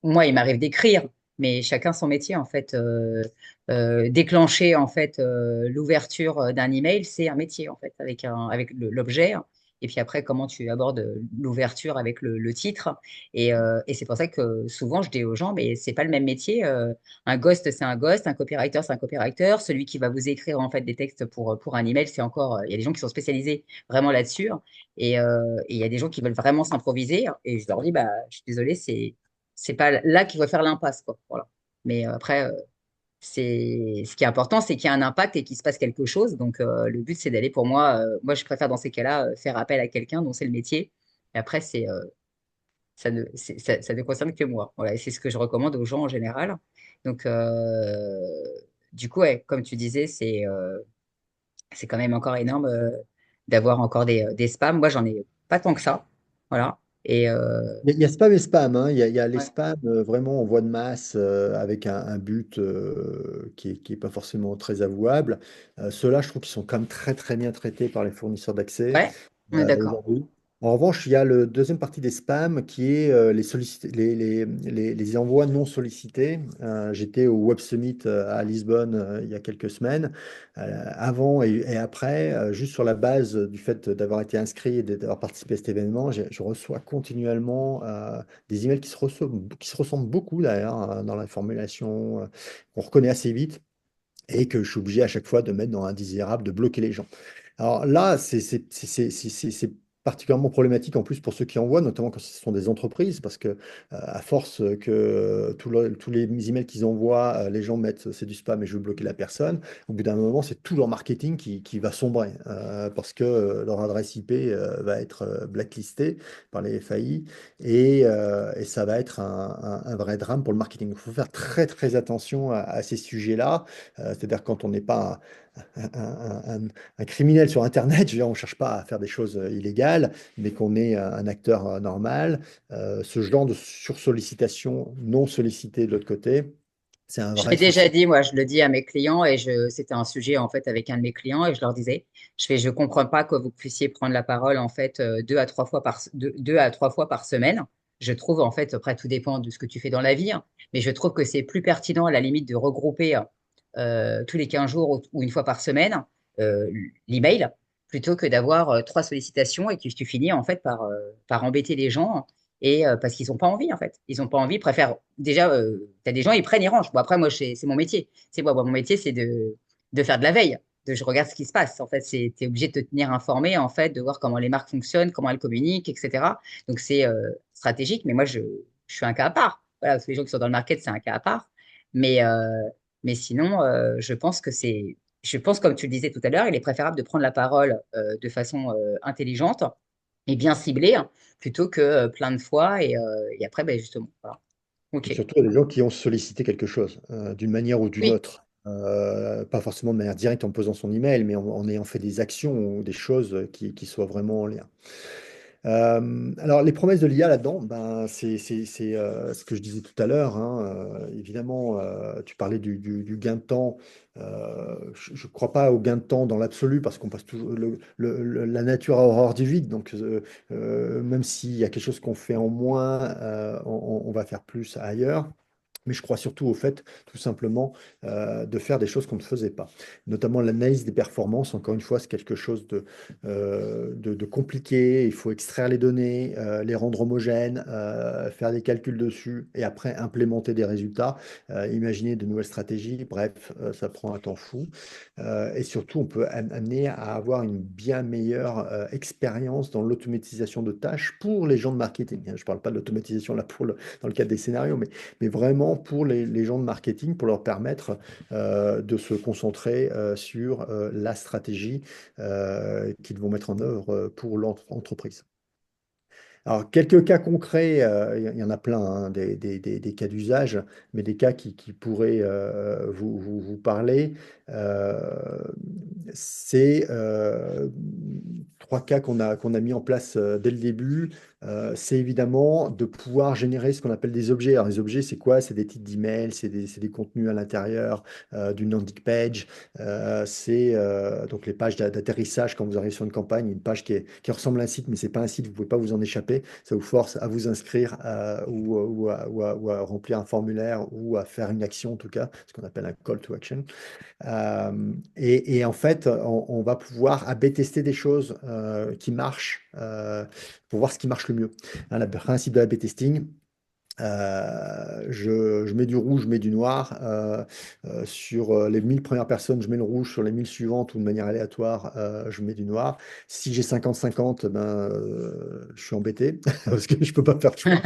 moi, il m'arrive d'écrire, mais chacun son métier en fait. Déclencher en fait l'ouverture d'un email, c'est un métier en fait avec l'objet. Et puis après, comment tu abordes l'ouverture avec le titre. Et c'est pour ça que souvent je dis aux gens, mais c'est pas le même métier. Un ghost, c'est un ghost, un copywriter, c'est un copywriter. Celui qui va vous écrire en fait des textes pour un email, c'est encore. Il y a des gens qui sont spécialisés vraiment là-dessus. Et il y a des gens qui veulent vraiment s'improviser. Et je leur dis, bah, je suis désolée, c'est pas là qu'il faut faire l'impasse, quoi. Voilà. Mais après, c'est ce qui est important, c'est qu'il y a un impact et qu'il se passe quelque chose. Donc, le but, c'est d'aller pour moi. Moi, je préfère dans ces cas-là faire appel à quelqu'un dont c'est le métier. Et après, ça ne concerne que moi. Voilà, et c'est ce que je recommande aux gens en général. Donc, du coup, ouais, comme tu disais, c'est quand même encore énorme d'avoir encore des spams. Moi, j'en ai pas tant que ça. Voilà. Et Il y a spam et spam, hein. Il y a les ouais, spams vraiment en voie de masse avec un but qui est pas forcément très avouable. Ceux-là, je trouve qu'ils sont quand même très très bien traités par les fournisseurs d'accès ouais, on est d'accord. aujourd'hui. En revanche, il y a le deuxième partie des spams qui est les envois non sollicités. J'étais au Web Summit à Lisbonne il y a quelques semaines. Avant et après, juste sur la base du fait d'avoir été inscrit et d'avoir participé à cet événement, je reçois continuellement des emails qui se ressemblent beaucoup d'ailleurs dans la formulation, qu'on reconnaît assez vite et que je suis obligé à chaque fois de mettre dans indésirable, de bloquer les gens. Alors là, c'est particulièrement problématique en plus pour ceux qui envoient, notamment quand ce sont des entreprises, parce que à force que tous les emails qu'ils envoient, les gens mettent c'est du spam et je veux bloquer la personne, au bout d'un moment, c'est tout leur marketing qui va sombrer, parce que leur adresse IP va être blacklistée par les FAI et ça va être un vrai drame pour le marketing. Il faut faire très très attention à ces sujets-là, c'est-à-dire quand on n'est pas un criminel sur Internet, je veux dire, on ne cherche pas à faire des choses illégales, mais qu'on est un acteur normal. Ce genre de sursollicitation non sollicitée de l'autre côté, c'est un Je vrai l'ai déjà souci. dit, moi, je le dis à mes clients c'était un sujet en fait avec un de mes clients et je leur disais, je comprends pas que vous puissiez prendre la parole en fait 2 à 3 fois par semaine. Je trouve en fait, après tout dépend de ce que tu fais dans la vie, hein, mais je trouve que c'est plus pertinent à la limite de regrouper tous les 15 jours ou une fois par semaine euh, l'email plutôt que d'avoir 3 sollicitations et que tu finis en fait par embêter les gens et parce qu'ils n'ont pas envie, en fait. Ils n'ont pas envie, ils préfèrent. Déjà, tu as des gens, ils prennent, ils rangent. Bon, après, moi, c'est mon métier. C'est moi, mon métier, c'est de faire de la veille. Je regarde ce qui se passe. En fait, tu es obligé de te tenir informé, en fait, de voir comment les marques fonctionnent, comment elles communiquent, etc. Donc, c'est stratégique. Mais moi, je suis un cas à part. Voilà, parce que les gens qui sont dans le market, c'est un cas à part. Mais, sinon, je pense, comme tu le disais tout à l'heure, il est préférable de prendre la parole de façon intelligente et bien ciblée, hein, plutôt que plein de fois et après, ben, justement. Voilà. Et OK. surtout, il y a des gens qui ont sollicité quelque chose, d'une manière ou d'une Oui. autre. Pas forcément de manière directe en posant son email, mais en ayant fait des actions ou des choses qui soient vraiment en lien. Alors, les promesses de l'IA là-dedans, ben, c'est ce que je disais tout à l'heure, hein, évidemment, tu parlais du gain de temps. Je ne crois pas au gain de temps dans l'absolu parce qu'on passe toujours. La nature a horreur du vide. Donc, même s'il y a quelque chose qu'on fait en moins, on va faire plus ailleurs. Mais je crois surtout au fait, tout simplement, de faire des choses qu'on ne faisait pas. Notamment l'analyse des performances. Encore une fois, c'est quelque chose de compliqué. Il faut extraire les données, les rendre homogènes, faire des calculs dessus et après implémenter des résultats, imaginer de nouvelles stratégies. Bref, ça prend un temps fou. Et surtout, on peut amener à avoir une bien meilleure expérience dans l'automatisation de tâches pour les gens de marketing. Je ne parle pas de l'automatisation là dans le cadre des scénarios, mais vraiment pour les gens de marketing, pour leur permettre de se concentrer sur la stratégie qu'ils vont mettre en œuvre pour l'entreprise. Alors, quelques cas concrets, il y en a plein, hein, des cas d'usage, mais des cas qui pourraient vous parler. Euh, c'est trois cas qu'on a mis en place dès le début. C'est évidemment de pouvoir générer ce qu'on appelle des objets. Alors, les objets, c'est quoi? C'est des titres d'email, c'est des contenus à l'intérieur d'une landing page. Donc les pages d'atterrissage quand vous arrivez sur une campagne, une page qui ressemble à un site, mais c'est pas un site, vous pouvez pas vous en échapper. Ça vous force à vous inscrire ou à remplir un formulaire ou à faire une action en tout cas, ce qu'on appelle un call to action. Et en fait, on va pouvoir A/B tester des choses qui marchent pour voir ce qui marche le mieux. Hein, le principe de A/B testing. Je mets du rouge, je mets du noir. Sur les 1000 premières personnes, je mets le rouge. Sur les 1000 suivantes, ou de manière aléatoire, je mets du noir. Si j'ai 50-50, ben, je suis embêté parce que je peux pas faire de choix. Si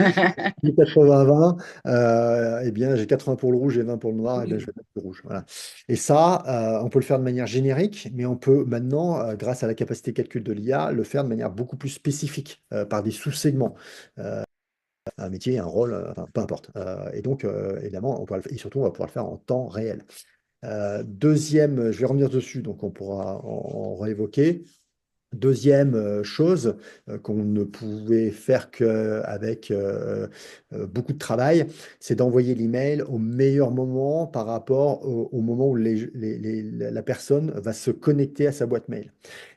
j'ai 80-20, eh bien, j'ai 80 pour le rouge et 20 pour le noir, et bien, je vais mettre le rouge. Voilà. Et ça, on peut le faire de manière générique, mais on peut maintenant, grâce à la capacité de calcul de l'IA, le faire de manière beaucoup plus spécifique, par des sous-segments. Un métier, un rôle, enfin, peu importe. Et donc, évidemment, et surtout, on va pouvoir le faire en temps réel. Deuxième, je vais revenir dessus, donc on pourra en réévoquer. Deuxième chose qu'on ne pouvait faire qu'avec beaucoup de travail, c'est d'envoyer l'email au meilleur moment par rapport au moment où la personne va se connecter à sa boîte mail.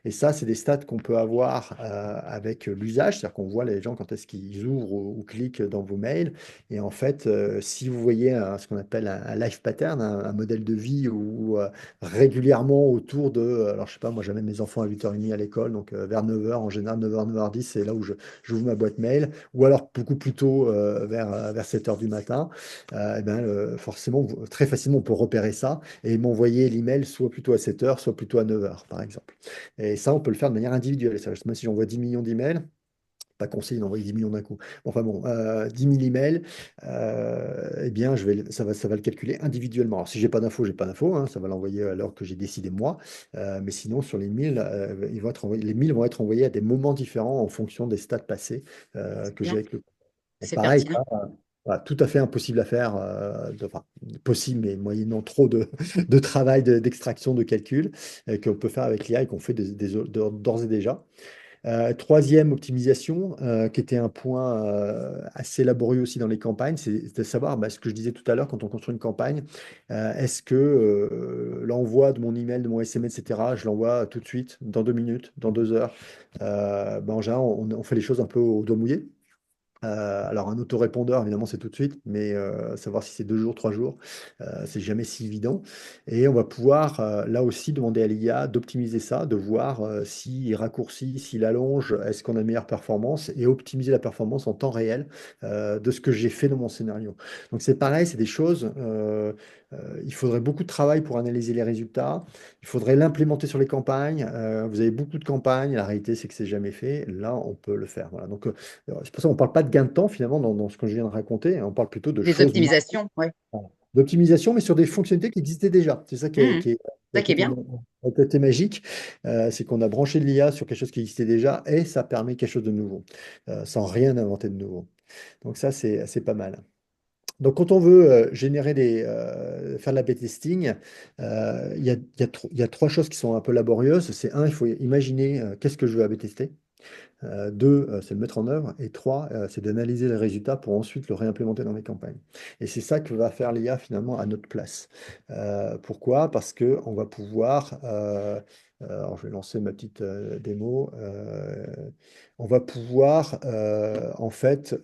Et ça, c'est des stats qu'on peut avoir avec l'usage, c'est-à-dire qu'on voit les gens quand est-ce qu'ils ouvrent ou cliquent dans vos mails. Et en fait, si vous voyez ce qu'on appelle un life pattern, un modèle de vie où régulièrement autour de, alors je sais pas, moi j'amène mes enfants à 8h30 à l'école, donc vers 9h, en général 9h, 9h10, c'est là où j'ouvre ma boîte mail, ou alors beaucoup plus tôt vers 7h du matin, et ben, forcément, très facilement on peut repérer ça et m'envoyer l'email soit plutôt à 7h, soit plutôt à 9h par exemple. Et ça, on peut le faire de manière individuelle. Même si j'envoie 10 millions d'emails, pas conseillé d'envoyer 10 millions d'un coup. Enfin bon, 10 000 emails, eh bien, ça va le calculer individuellement. Alors, si j'ai pas d'infos, j'ai pas d'infos, hein, ça va l'envoyer à l'heure que j'ai décidé moi. Mais sinon, sur les 1000, les 1000 vont être envoyés à des moments différents en fonction des stats passés C'est que j'ai bien, avec le. Donc, c'est pareil, pertinent. voilà, tout à fait impossible à faire, enfin, possible, mais moyennant trop de travail d'extraction, de calcul, qu'on peut faire avec l'IA et qu'on fait d'ores et déjà. Troisième optimisation, qui était un point assez laborieux aussi dans les campagnes, c'est de savoir ce que je disais tout à l'heure quand on construit une campagne, est-ce que l'envoi de mon email, de mon SMS, etc., je l'envoie tout de suite, dans 2 minutes, dans 2 heures. En général, on fait les choses un peu au doigt mouillé. Alors un autorépondeur, évidemment, c'est tout de suite, mais savoir si c'est 2 jours, 3 jours, c'est jamais si évident. Et on va pouvoir là aussi demander à l'IA d'optimiser ça, de voir s'il raccourcit, s'il allonge, est-ce qu'on a une meilleure performance, et optimiser la performance en temps réel de ce que j'ai fait dans mon scénario. Donc c'est pareil, c'est des choses, il faudrait beaucoup de travail pour analyser les résultats, il faudrait l'implémenter sur les campagnes. Vous avez beaucoup de campagnes, la réalité c'est que c'est jamais fait, là on peut le faire. Voilà. Donc c'est pour ça qu'on ne parle pas de gain de temps finalement dans ce que je viens de raconter, on parle plutôt de Des choses optimisations, ouais. d'optimisation, mais sur des fonctionnalités qui existaient déjà. C'est ça qui est, Mhm. qui est Ça qui est bien. le côté magique, c'est qu'on a branché de l'IA sur quelque chose qui existait déjà et ça permet quelque chose de nouveau, sans rien inventer de nouveau. Donc ça, c'est pas mal. Donc, quand on veut faire de l'A/B testing, il y a trois choses qui sont un peu laborieuses. C'est un, il faut imaginer qu'est-ce que je veux A/B tester. Deux, c'est de mettre en œuvre. Et trois, c'est d'analyser les résultats pour ensuite le réimplémenter dans les campagnes. Et c'est ça que va faire l'IA finalement à notre place. Pourquoi? Parce qu'on va pouvoir, alors je vais lancer ma petite démo, on va pouvoir en fait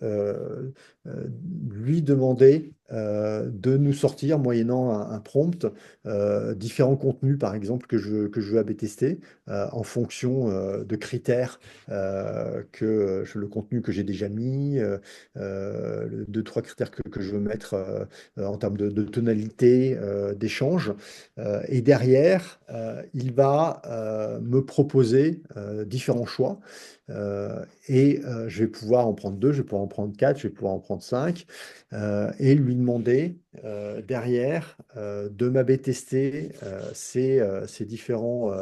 lui demander de nous sortir, moyennant un prompt, différents contenus par exemple que je veux A/B tester en fonction de critères le contenu que j'ai déjà mis, deux, trois critères que je veux mettre en termes de tonalité, d'échange. Et derrière, il va me proposer différents choix. Je vais pouvoir en prendre deux, je vais pouvoir en prendre quatre, je vais pouvoir en prendre cinq, et lui demander derrière de m'AB tester ces différents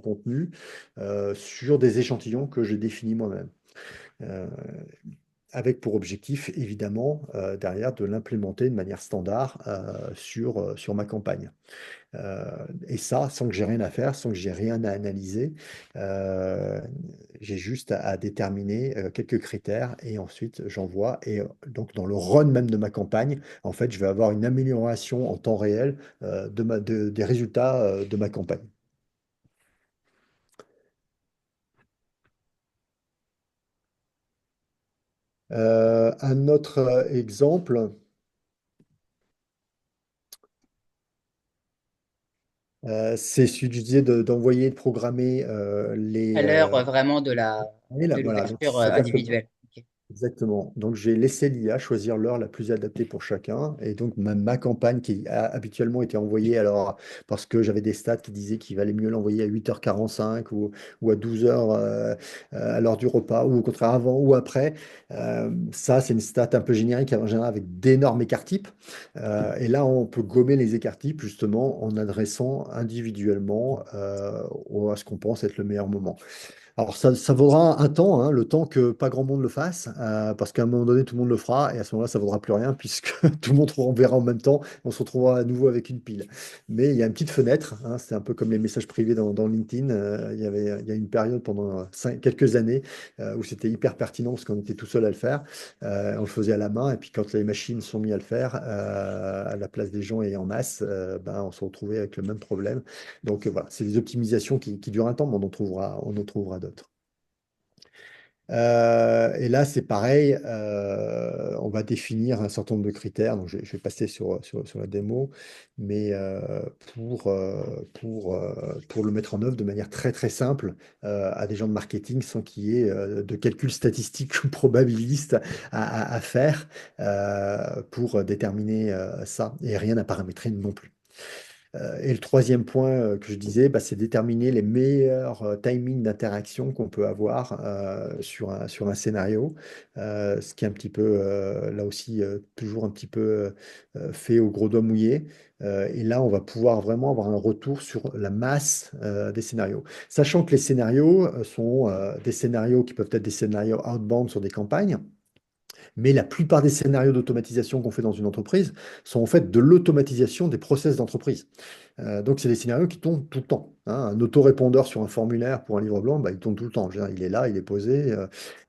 contenus sur des échantillons que j'ai définis moi-même. Euh, Avec pour objectif, évidemment, derrière, de l'implémenter de manière standard sur ma campagne. Et ça, sans que j'ai rien à faire, sans que j'ai rien à analyser, euh, j'ai juste à déterminer quelques critères et ensuite j'envoie. Et donc, dans le run même de ma campagne, en fait, je vais avoir une amélioration en temps réel des résultats de ma campagne. Un autre exemple, c'est celui que je disais d'envoyer, de programmer À l'heure vraiment mails. de Voilà, donc l'ouverture c'est-à-dire que individuelle. Ok. exactement. Donc, j'ai laissé l'IA choisir l'heure la plus adaptée pour chacun. Et donc, ma campagne qui a habituellement été envoyée, alors, parce que j'avais des stats qui disaient qu'il valait mieux l'envoyer à 8h45 ou à 12h à l'heure du repas, ou au contraire avant ou après. Ça, c'est une stat un peu générique, en général, avec d'énormes écarts types. Et là, on peut gommer les écarts types, justement, en adressant individuellement à ce qu'on pense être le meilleur moment. Alors ça vaudra un temps, hein, le temps que pas grand monde le fasse, parce qu'à un moment donné, tout le monde le fera, et à ce moment-là, ça vaudra plus rien, puisque tout le monde verra en même temps, on se retrouvera à nouveau avec une pile. Mais il y a une petite fenêtre, hein, c'est un peu comme les messages privés dans LinkedIn. Il y a une période pendant quelques années où c'était hyper pertinent, parce qu'on était tout seul à le faire. On le faisait à la main, et puis quand les machines sont mis à le faire, à la place des gens et en masse, ben, on se retrouvait avec le même problème. Donc voilà, c'est des optimisations qui durent un temps, mais on en trouvera d'autres. Et là, c'est pareil, on va définir un certain nombre de critères. Donc, je vais passer sur la démo, mais pour le mettre en œuvre de manière très très simple à des gens de marketing sans qu'il y ait de calculs statistiques ou probabilistes à faire pour déterminer ça. Et rien à paramétrer non plus. Et le troisième point que je disais, bah, c'est déterminer les meilleurs timings d'interaction qu'on peut avoir sur un scénario, ce qui est un petit peu, là aussi, toujours un petit peu fait au gros doigt mouillé. Et là, on va pouvoir vraiment avoir un retour sur la masse des scénarios. Sachant que les scénarios sont des scénarios qui peuvent être des scénarios outbound sur des campagnes. Mais la plupart des scénarios d'automatisation qu'on fait dans une entreprise sont en fait de l'automatisation des process d'entreprise. Donc, c'est des scénarios qui tournent tout le temps, hein. Un autorépondeur sur un formulaire pour un livre blanc, bah, il tourne tout le temps. Je veux dire, il est là, il est posé,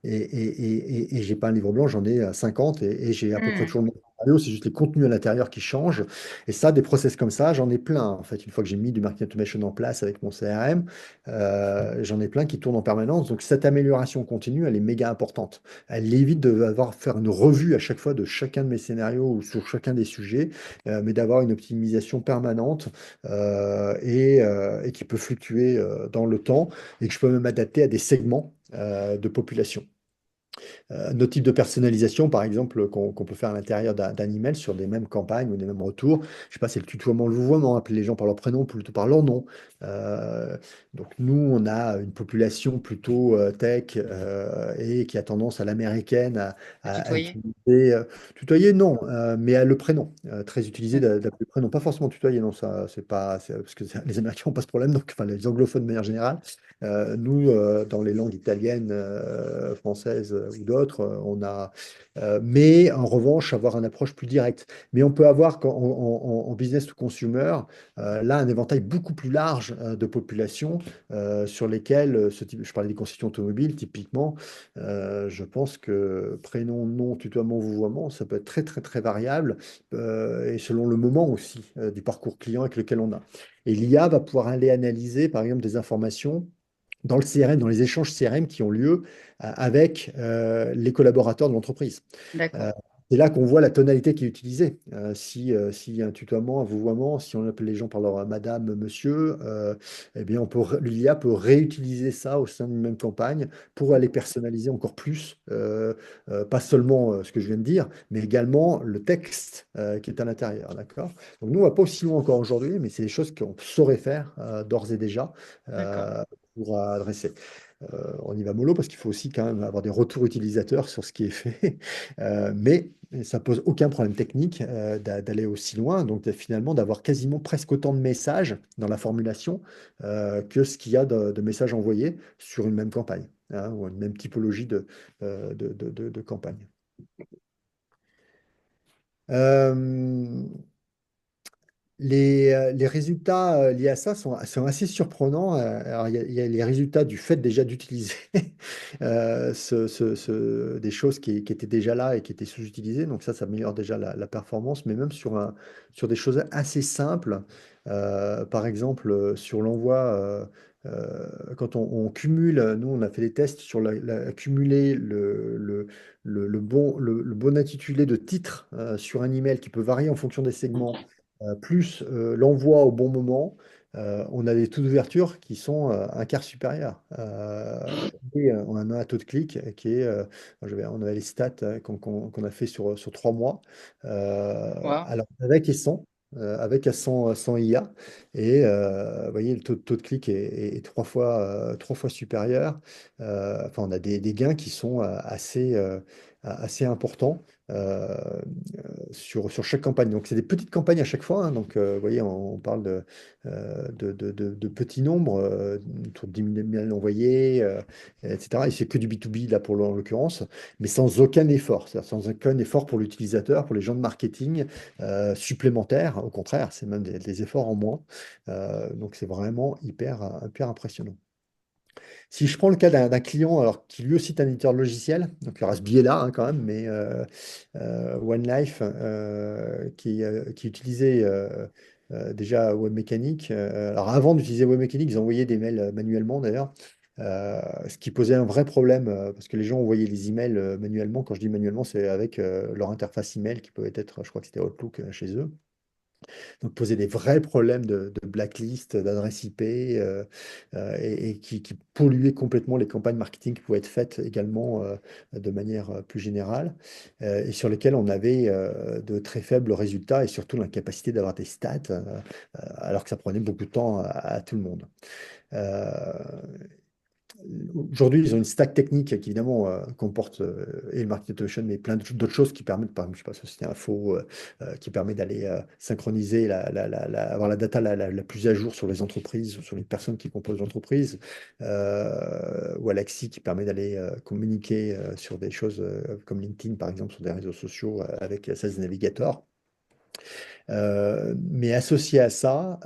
et j'ai pas un livre blanc, j'en ai 50 et j'ai à peu près Hmm. toujours le même scénario, c'est juste les contenus à l'intérieur qui changent. Et ça, des process comme ça, j'en ai plein. En fait, une fois que j'ai mis du marketing automation en place avec mon CRM, j'en ai plein qui tournent en permanence. Donc, cette amélioration continue, elle est méga importante. Elle évite de devoir faire une revue à chaque fois de chacun de mes scénarios ou sur chacun des sujets, mais d'avoir une optimisation permanente et qui peut fluctuer dans le temps et que je peux même adapter à des segments de population. Nos types de personnalisation, par exemple, qu'on peut faire à l'intérieur d'un email sur des mêmes campagnes ou des mêmes retours. Je sais pas, c'est le tutoiement, le vouvoiement, appeler les gens par leur prénom plutôt par leur nom. Euh, donc nous, on a une population plutôt tech et qui a tendance à l'américaine À à tutoyer. utiliser tutoyer, non, mais à le prénom, très utilisé d'appeler le prénom, pas forcément tutoyer, non, ça c'est pas, parce que les Américains n'ont pas ce problème, donc enfin les anglophones de manière générale. Nous, dans les langues italiennes, françaises ou d'autres, on a. Mais en revanche, avoir une approche plus directe. Mais on peut avoir en business to consumer, là, un éventail beaucoup plus large de populations sur lesquelles ce type, je parlais des concessions automobiles, typiquement, je pense que prénom, nom, tutoiement, vouvoiement, ça peut être très, très, très variable et selon le moment aussi du parcours client avec lequel on a. Et l'IA va pouvoir aller analyser, par exemple, des informations dans le CRM, dans les échanges CRM qui ont lieu avec les collaborateurs de l'entreprise. Euh, D'accord. c'est là qu'on voit la tonalité qui est utilisée. S'il y a un tutoiement, un vouvoiement, si on appelle les gens par leur madame, monsieur, eh bien l'IA peut réutiliser ça au sein d'une même campagne pour aller personnaliser encore plus, pas seulement ce que je viens de dire, mais également le texte qui est à l'intérieur. D'accord? Donc nous, on va pas aussi loin encore aujourd'hui, mais c'est des choses qu'on saurait faire d'ores et déjà. D'accord. euh, pour adresser. On y va mollo parce qu'il faut aussi quand même avoir des retours utilisateurs sur ce qui est fait. Mais ça pose aucun problème technique d'aller aussi loin. Donc finalement, d'avoir quasiment presque autant de messages dans la formulation que ce qu'il y a de messages envoyés sur une même campagne, hein, ou une même typologie de campagne. Euh, les résultats liés à ça sont assez surprenants. Alors, il y a les résultats du fait déjà d'utiliser des choses qui étaient déjà là et qui étaient sous-utilisées. Donc ça améliore déjà la performance, mais même sur des choses assez simples. Par exemple, sur l'envoi, quand on cumule, nous on a fait des tests sur cumuler le bon intitulé de titre sur un email qui peut varier en fonction des segments plus l'envoi au bon moment, on a des taux d'ouverture qui sont un quart supérieur. Et on a un taux de clic qui est, on avait les stats qu'on a fait sur 3 mois, Wow. alors avec et sans. Avec et sans IA. Et vous voyez, le taux de clic est 3 fois supérieur. Enfin, on a des gains qui sont assez important euh, sur chaque campagne. Donc, c'est des petites campagnes à chaque fois, hein. Donc, vous voyez, on parle de petits nombres, autour de 10 000 mails envoyés, etc. Et c'est que du B2B, là, en l'occurrence, mais sans aucun effort. C'est-à-dire sans aucun effort pour l'utilisateur, pour les gens de marketing supplémentaires. Au contraire, c'est même des efforts en moins. Donc, c'est vraiment hyper impressionnant. Si je prends le cas d'un client alors, qui lui aussi est un éditeur de logiciel, donc il y aura ce biais-là hein, quand même, mais OneLife qui utilisait déjà WebMécanique. Alors avant d'utiliser WebMécanique, ils envoyaient des mails manuellement d'ailleurs, ce qui posait un vrai problème parce que les gens envoyaient les emails manuellement. Quand je dis manuellement, c'est avec leur interface email qui pouvait être, je crois que c'était Outlook chez eux. Donc poser des vrais problèmes de blacklist, d'adresse IP, et qui polluaient complètement les campagnes marketing qui pouvaient être faites également de manière plus générale, et sur lesquelles on avait de très faibles résultats et surtout l'incapacité d'avoir des stats, alors que ça prenait beaucoup de temps à tout le monde. Euh, Aujourd'hui, ils ont une stack technique qui évidemment comporte et le marketing automation, mais plein d'autres choses qui permettent, par exemple, je sais pas, Société Info, qui permet d'aller synchroniser, avoir la data la plus à jour sur les entreprises, sur les personnes qui composent l'entreprise, ou Alaxi qui permet d'aller communiquer sur des choses comme LinkedIn, par exemple, sur des réseaux sociaux avec Sales Navigator. Mais associé à ça,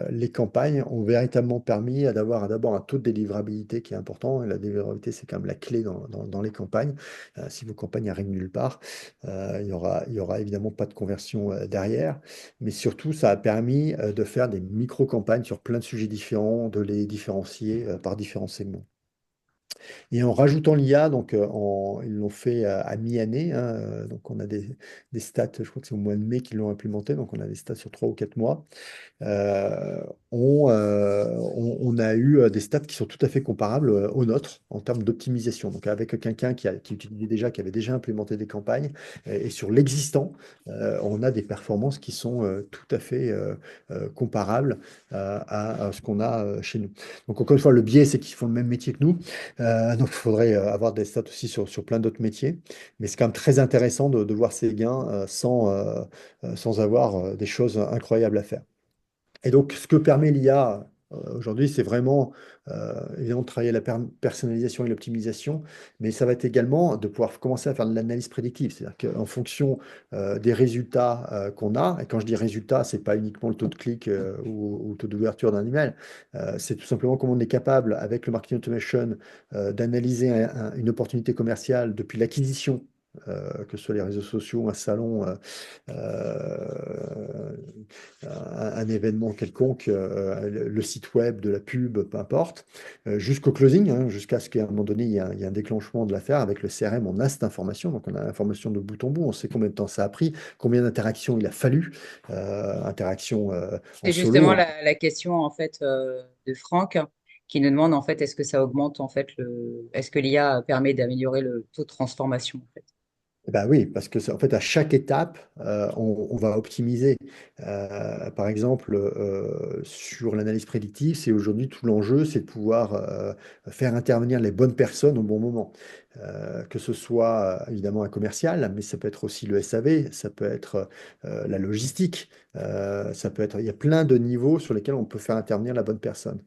les campagnes ont véritablement permis d'avoir d'abord un taux de délivrabilité qui est important. Et la délivrabilité, c'est quand même la clé dans les campagnes. Si vos campagnes n'arrivent nulle part, il y aura évidemment pas de conversion derrière. Mais surtout, ça a permis de faire des micro-campagnes sur plein de sujets différents, de les différencier par différents segments. Et en rajoutant l'IA, donc ils l'ont fait à mi-année, hein, donc on a des stats, je crois que c'est au mois de mai qu'ils l'ont implémenté, donc on a des stats sur 3 ou 4 mois. Euh, on a eu des stats qui sont tout à fait comparables aux nôtres en termes d'optimisation. Donc avec quelqu'un qui utilisait déjà, qui avait déjà implémenté des campagnes, et sur l'existant, on a des performances qui sont tout à fait comparables à ce qu'on a chez nous. Donc encore une fois, le biais, c'est qu'ils font le même métier que nous. Donc il faudrait avoir des stats aussi sur plein d'autres métiers. Mais c'est quand même très intéressant de voir ces gains sans avoir des choses incroyables à faire. Et donc, ce que permet l'IA aujourd'hui, c'est vraiment évidemment de travailler la personnalisation et l'optimisation, mais ça va être également de pouvoir commencer à faire de l'analyse prédictive. C'est-à-dire qu'en fonction des résultats qu'on a, et quand je dis résultats, c'est pas uniquement le taux de clic ou le taux d'ouverture d'un email, c'est tout simplement comment on est capable, avec le marketing automation, d'analyser une opportunité commerciale depuis l'acquisition. Que ce soit les réseaux sociaux, un salon, un événement quelconque, le site web, de la pub, peu importe, jusqu'au closing, hein, jusqu'à ce qu'à un moment donné, il y a un déclenchement de l'affaire. Avec le CRM, on a cette information, donc on a l'information de bout en bout, on sait combien de temps ça a pris, combien d'interactions il a fallu, interactions en C'est justement solo, hein. la question en fait de Franck qui nous demande en fait est-ce que ça augmente en fait est-ce que l'IA permet d'améliorer le taux de transformation en fait. Eh ben oui, parce que en fait, à chaque étape, on va optimiser. Par exemple, sur l'analyse prédictive, c'est aujourd'hui tout l'enjeu, c'est de pouvoir faire intervenir les bonnes personnes au bon moment. Que ce soit évidemment un commercial, mais ça peut être aussi le SAV, ça peut être la logistique, ça peut être, il y a plein de niveaux sur lesquels on peut faire intervenir la bonne personne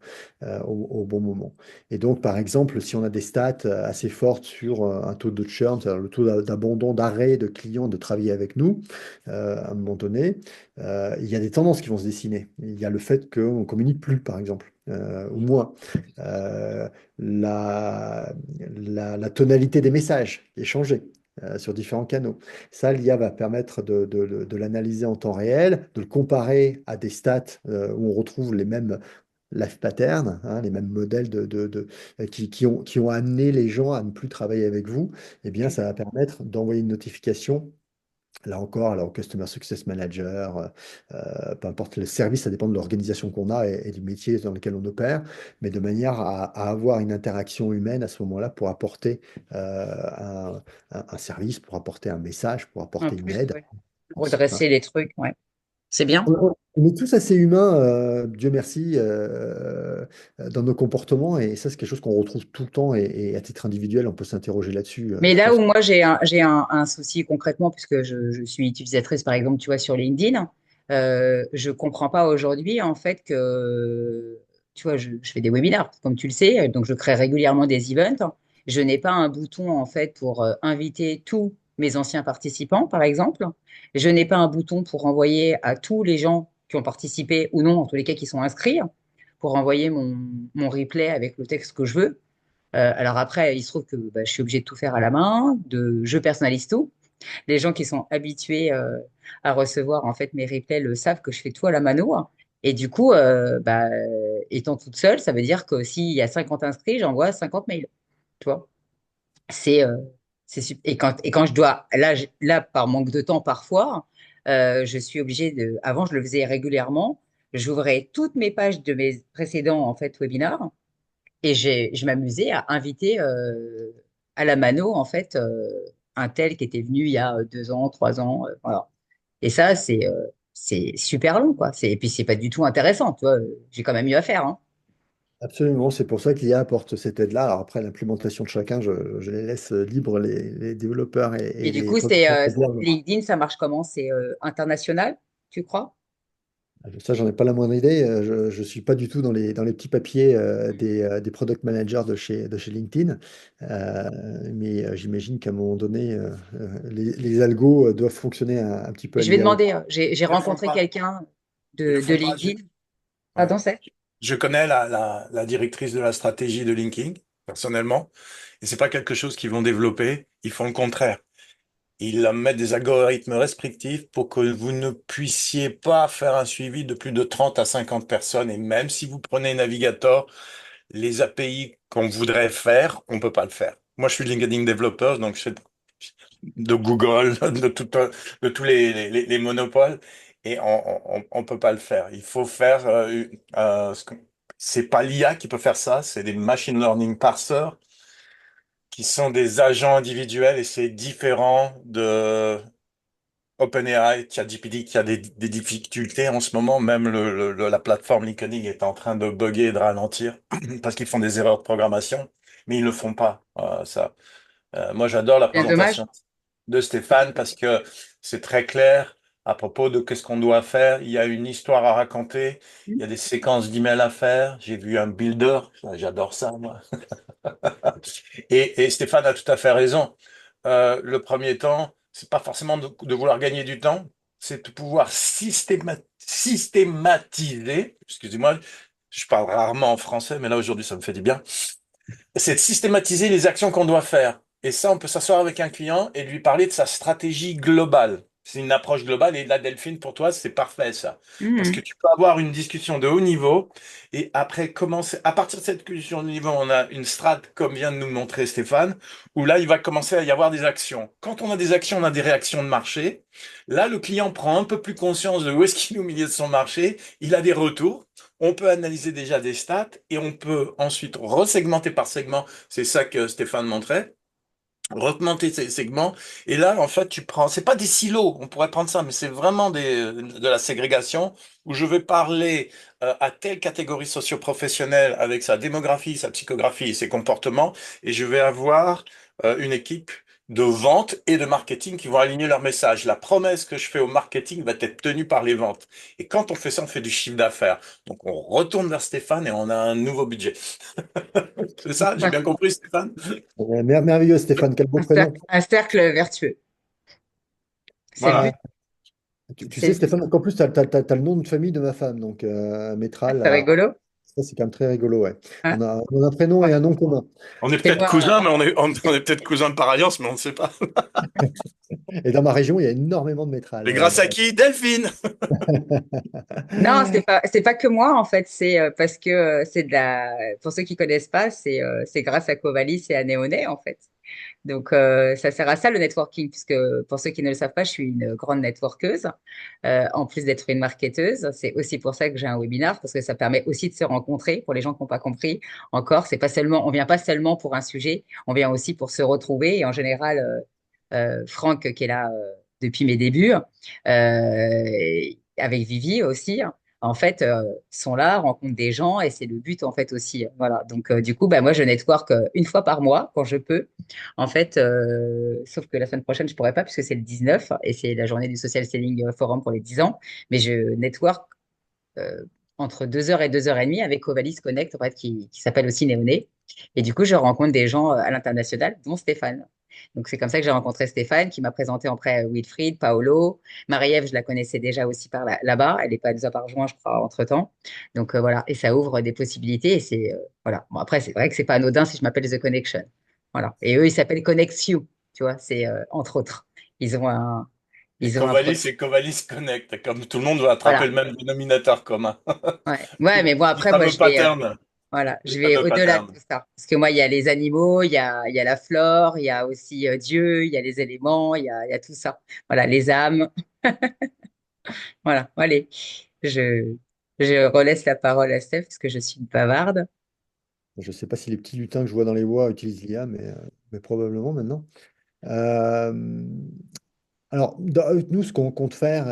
au bon moment. Et donc, par exemple, si on a des stats assez fortes sur un taux de churn, c'est-à-dire le taux d'abandon, d'arrêt de clients de travailler avec nous, à un moment donné, il y a des tendances qui vont se dessiner. Il y a le fait qu'on ne communique plus, par exemple, ou moins. Euh, la, la tonalité des messages est changée. Sur différents canaux. Ça, l'IA va permettre de l'analyser en temps réel, de le comparer à des stats où on retrouve les mêmes life patterns, hein, les mêmes modèles qui ont amené les gens à ne plus travailler avec vous. Eh bien, ça va permettre d'envoyer une notification. Là encore, alors Customer Success Manager, peu importe le service, ça dépend de l'organisation qu'on a et du métier dans lequel on opère, mais de manière à avoir une interaction humaine à ce moment-là pour apporter un service, pour apporter un message, pour En apporter une plus, aide. ouais. Hein. Redresser les trucs, ouais. C'est bien. On est tous assez humains, Dieu merci, dans nos comportements, et ça, c'est quelque chose qu'on retrouve tout le temps, et à titre individuel, on peut s'interroger là-dessus. Mais Je là pense où moi j'ai un souci concrètement, puisque je suis utilisatrice par exemple, tu vois, sur LinkedIn, je comprends pas aujourd'hui en fait que, tu vois, je fais des webinaires, comme tu le sais, donc je crée régulièrement des events. Je n'ai pas un bouton en fait pour inviter tous mes anciens participants, par exemple. Je n'ai pas un bouton pour envoyer à tous les gens qui ont participé ou non, en tous les cas qui sont inscrits, pour envoyer mon replay avec le texte que je veux. Alors après, il se trouve que bah, je suis obligée de tout faire à la main, je personnalise tout. Les gens qui sont habitués à recevoir en fait mes replays le savent que je fais tout à la mano, hein. Et du coup, bah, étant toute seule, ça veut dire que s'il y a 50 inscrits, j'envoie 50 mails. Tu vois, c'est et quand je dois là par manque de temps parfois, je suis obligée de. Avant, je le faisais régulièrement. J'ouvrais toutes mes pages de mes précédents en fait webinars et je m'amusais à inviter à la mano, en fait, un tel qui était venu il y a 2 ans, 3 ans. Voilà. Et ça, c'est super long, quoi. Et puis, c'est pas du tout intéressant, tu vois. J'ai quand même eu à faire, hein. absolument, c'est pour ça qu'IA apporte cette aide-là. Alors après, l'implémentation de chacun, je les laisse libres, les développeurs Et et du les coup, potentiels codeeurs. LinkedIn, ça marche comment? C'est international, tu crois? Ça, j'en ai pas la moindre idée. Je suis pas du tout dans les petits papiers des product managers de chez LinkedIn. Mais j'imagine qu'à un moment donné, les algos doivent fonctionner un petit peu à Je vais l'IA aussi. demander. J'ai Ils le font rencontré pas. quelqu'un Ils le de font pas. LinkedIn. Ouais. Pardon, c'est? Je connais la directrice de la stratégie de LinkedIn, personnellement, et c'est pas quelque chose qu'ils vont développer. Ils font le contraire. Ils mettent des algorithmes restrictifs pour que vous ne puissiez pas faire un suivi de plus de 30 à 50 personnes. Et même si vous prenez Navigator, les API qu'on voudrait faire, on peut pas le faire. Moi, je suis LinkedIn développeur, donc je fais de Google, de tous les monopoles, et on peut pas le faire. Il faut faire, c'est pas l'IA qui peut faire ça, c'est des machine learning parsers qui sont des agents individuels, et c'est différent de OpenAI, ChatGPT, qui a des difficultés en ce moment. Même la plateforme LinkedIn est en train de bugger et de ralentir parce qu'ils font des erreurs de programmation, mais ils ne le font pas, ça. Moi, j'adore la Bien dommage. présentation de Stéphane parce que c'est très clair à propos de qu'est-ce qu'on doit faire. Il y a une histoire à raconter, il y a des séquences d'emails à faire. J'ai vu un builder, j'adore ça, moi. Et Stéphane a tout à fait raison. Le premier temps, c'est pas forcément de vouloir gagner du temps, c'est de pouvoir systématiser. Excusez-moi, je parle rarement en français, mais là aujourd'hui ça me fait du bien. C'est de systématiser les actions qu'on doit faire. Et ça, on peut s'asseoir avec un client et lui parler de sa stratégie globale. C'est une approche globale, et là, Delphine, pour toi, c'est parfait, ça. Parce que Mhm. tu peux avoir une discussion de haut niveau et après commencer, à partir de cette discussion de niveau, on a une strate, comme vient de nous montrer Stéphane, où là, il va commencer à y avoir des actions. Quand on a des actions, on a des réactions de marché. Là, le client prend un peu plus conscience de où est-ce qu'il est au milieu de son marché. Il a des retours. On peut analyser déjà des stats et on peut ensuite resegmenter par segment. C'est ça que Stéphane montrait. Augmenter ces segments. Et là, en fait, tu prends, c'est pas des silos, on pourrait prendre ça, mais c'est vraiment de la ségrégation où je vais parler à telle catégorie socio-professionnelle avec sa démographie, sa psychographie et ses comportements, et je vais avoir une équipe de vente et de marketing qui vont aligner leurs messages. La promesse que je fais au marketing va être tenue par les ventes. Et quand on fait ça, on fait du chiffre d'affaires. Donc on retourne vers Stéphane et on a un nouveau budget. C'est ça? J'ai bien compris, Stéphane? Merveilleux, Stéphane, quel beau prénom. Un cercle vertueux. C'est le Euh, Voilà. but. tu sais, C'est Stéphane, qu'en plus, tu as, le nom de famille de ma femme, donc Métral. c'est rigolo, Ça, c'est quand même très rigolo, ouais. hein? On a un prénom et Ouais. un nom commun. On est peut-être Fais-moi cousins, mais on est peut-être cousins par alliance, mais on ne sait pas. Et dans ma région, il y a énormément de Métral. Et grâce à qui? Delphine! Non, c'est pas que moi en fait, c'est parce que pour ceux qui connaissent pas, c'est grâce à Covalis et à Néonet en fait. Donc ça sert à ça le networking, puisque pour ceux qui ne le savent pas, je suis une grande networkeuse. En plus d'être une marketeuse, c'est aussi pour ça que j'ai un webinar, parce que ça permet aussi de se rencontrer. Pour les gens qui n'ont pas compris, encore, c'est pas seulement, on vient pas seulement pour un sujet, on vient aussi pour se retrouver. Et en général, Franck, qui est là depuis mes débuts, avec Vivi aussi, en fait, sont là, rencontrent des gens et c'est le but en fait aussi. Voilà. Donc du coup, bah, moi, je network une fois par mois quand je peux. En fait, sauf que la semaine prochaine, je pourrais pas puisque c'est le 19 et c'est la journée du Social Selling Forum pour les 10 ans. Mais je network euh, entre 2 heures et 2 heures et demie avec Covalis Connect, en fait, qui s'appelle aussi Néoné. Et du coup, je rencontre des gens à l'international, dont Stéphane. Donc, c'est comme ça que j'ai rencontré Stéphane, qui m'a présenté après Wilfried, Paolo. Marie-Ève, je la connaissais déjà aussi par là-bas. Elle n'est pas déjà par rejoint, je crois, entre-temps. Donc, voilà. Et ça ouvre des possibilités. Et c'est, voilà. Bon, après, c'est vrai que c'est pas anodin si je m'appelle The Connection. Voilà. Et eux, ils s'appellent Connect You. Tu vois, c'est entre autres. Ils ont un, Et ils ont un produit. Covalis et Covalis Connect, comme tout le monde veut attraper Voilà. le même dénominateur commun. Ouais. Ouais, mais bon, Du après, moi, fameux je vais. pattern. Voilà, Les je vais fameux au-delà de patterns. tout ça. Parce que moi, il y a les animaux, il y a la flore, il y a aussi Dieu, il y a les éléments, il y a tout ça. Voilà, les âmes. Voilà, allez, je, je relaisse la parole à Steph parce que je suis une bavarde. Je ne sais pas si les petits lutins que je vois dans les bois utilisent l'IA, mais probablement maintenant. Euh, Alors, nous, ce qu'on compte faire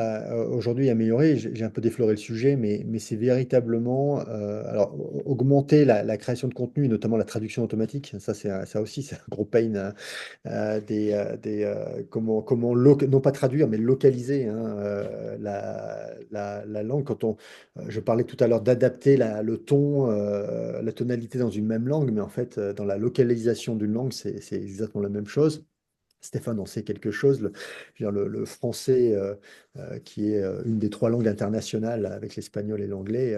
aujourd'hui, améliorer, j'ai un peu défloré le sujet, mais c'est véritablement alors, augmenter la création de contenu, et notamment la traduction automatique. Ça, ça aussi, c'est un gros pain. Non pas traduire, mais localiser hein, la langue. Je parlais tout à l'heure d'adapter le ton, la tonalité dans une même langue, mais en fait, dans la localisation d'une langue, c'est exactement la même chose. Stéphane en sait quelque chose. Je veux dire, le français, qui est une des trois langues internationales avec l'espagnol et l'anglais,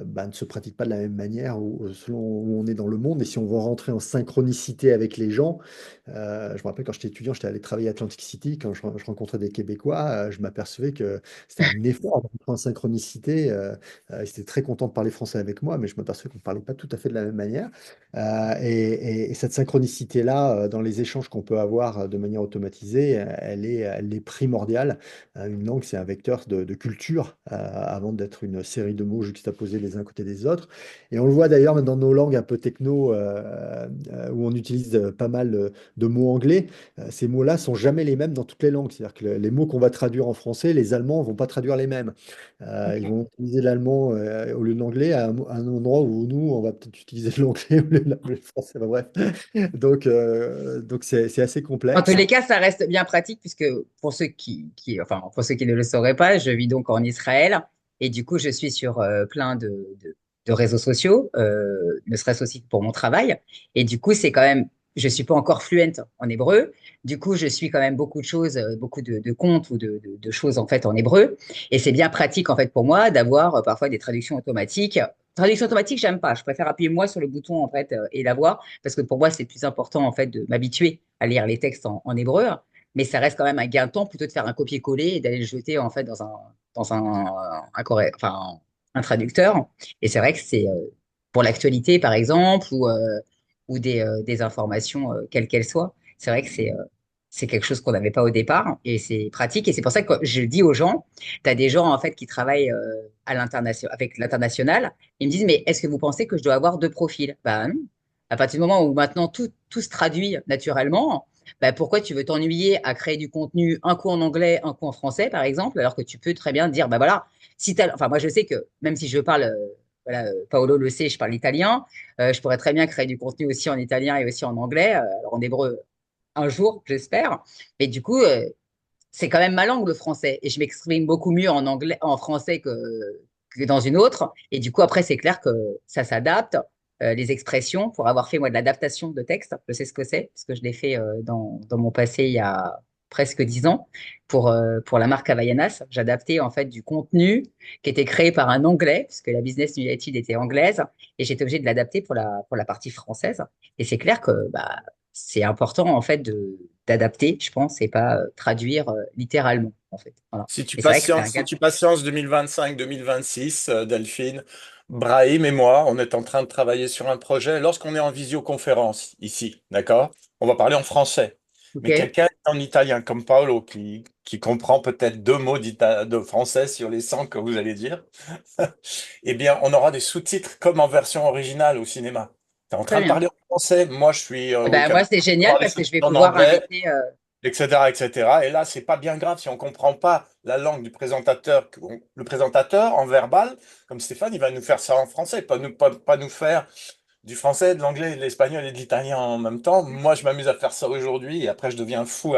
bah, ne se pratique pas de la même manière selon où on est dans le monde. Et si on veut rentrer en synchronicité avec les gens, je me rappelle quand j'étais étudiant, j'étais allé travailler à Atlantic City. Quand je rencontrais des Québécois, je m'apercevais que c'était un effort de rentrer en synchronicité. Ils étaient très contents de parler français avec moi, mais je m'apercevais qu'on ne parlait pas tout à fait de la même manière. Et cette synchronicité-là, dans les échanges qu'on peut avoir de manière automatisée, elle est primordiale. Une langue, c'est un vecteur de culture avant d'être une série de mots juxtaposés les uns à côté des autres. Et on le voit d'ailleurs dans nos langues un peu techno, où on utilise pas mal de mots anglais. Ces mots-là sont jamais les mêmes dans toutes les langues. C'est-à-dire que les mots qu'on va traduire en français, les Allemands vont pas traduire les mêmes. Ils vont utiliser l'allemand au lieu de l'anglais à un endroit où nous, on va peut-être utiliser l'anglais au lieu de le français. Enfin, bref. Donc c'est assez En tous complexe. les cas, ça reste bien pratique puisque pour ceux enfin, pour ceux qui ne le sauraient pas, je vis donc en Israël et du coup, je suis sur plein de réseaux sociaux, ne serait-ce aussi que pour mon travail. Et du coup, c'est quand même, je suis pas encore fluente en hébreu. Du coup, je suis quand même beaucoup de choses, beaucoup de comptes ou de choses en fait en hébreu. Et c'est bien pratique en fait pour moi d'avoir parfois des traductions automatiques. Traduction automatique, j'aime pas. Je préfère appuyer moi sur le bouton en fait et la voir parce que pour moi, c'est plus important en fait de m'habituer à lire les textes en hébreu, mais ça reste quand même un gain de temps plutôt de faire un copier-coller et d'aller le jeter en fait enfin, un traducteur. Et c'est vrai que c'est pour l'actualité par exemple ou des informations quelles qu'elles soient. C'est vrai que c'est quelque chose qu'on n'avait pas au départ et c'est pratique. Et c'est pour ça que je dis aux gens, tu as des gens en fait qui travaillent à l'international, avec l'international. Ils me disent, mais est-ce que vous pensez que je dois avoir deux profils? Bah non. À partir du moment où maintenant tout se traduit naturellement, bah pourquoi tu veux t'ennuyer à créer du contenu un coup en anglais, un coup en français, par exemple, alors que tu peux très bien dire, bah voilà, si t'as, enfin moi je sais que même si je parle, voilà, Paolo le sait, je parle italien, je pourrais très bien créer du contenu aussi en italien et aussi en anglais, alors en hébreu un jour, j'espère. Mais du coup, c'est quand même ma langue, le français. Et je m'exprime beaucoup mieux en anglais, en français que dans une autre. Et du coup, après, c'est clair que ça s'adapte, les expressions, pour avoir fait, moi, de l'adaptation de texte. Je sais ce que c'est, parce que je l'ai fait dans mon passé il y a presque 10 ans pour la marque Havaianas. J'adaptais en fait du contenu qui était créé par un Anglais, puisque la Business United était anglaise, et j'étais obligée de l'adapter pour la partie française. Et c'est clair que bah, c'est important en fait d'adapter, je pense, et pas traduire littéralement, en fait. Voilà. Et c'est vrai que c'est un Si gain. tu patientes 2025-2026, Delphine, Brahim et moi, on est en train de travailler sur un projet. Lorsqu'on est en visioconférence ici, d'accord? On va parler en français. OK? Mais quelqu'un est en italien, comme Paolo, qui comprend peut-être deux mots de français sur les 100 que vous allez dire, eh bien, on aura des sous-titres comme en version originale au cinéma. Tu es en Très train de bien. parler en français, moi je suis Eh au ben, moi, Canada, c'est on génial aura les parce que je sous-titres vais en pouvoir anglais. inviter. etc., etc. Et là, c'est pas bien grave si on comprend pas la langue du présentateur, le présentateur en verbal, comme Stéphane, il va nous faire ça en français, pas nous faire du français, de l'anglais, de l'espagnol et de l'italien en même temps. Moi, je m'amuse à faire ça aujourd'hui et après, je deviens fou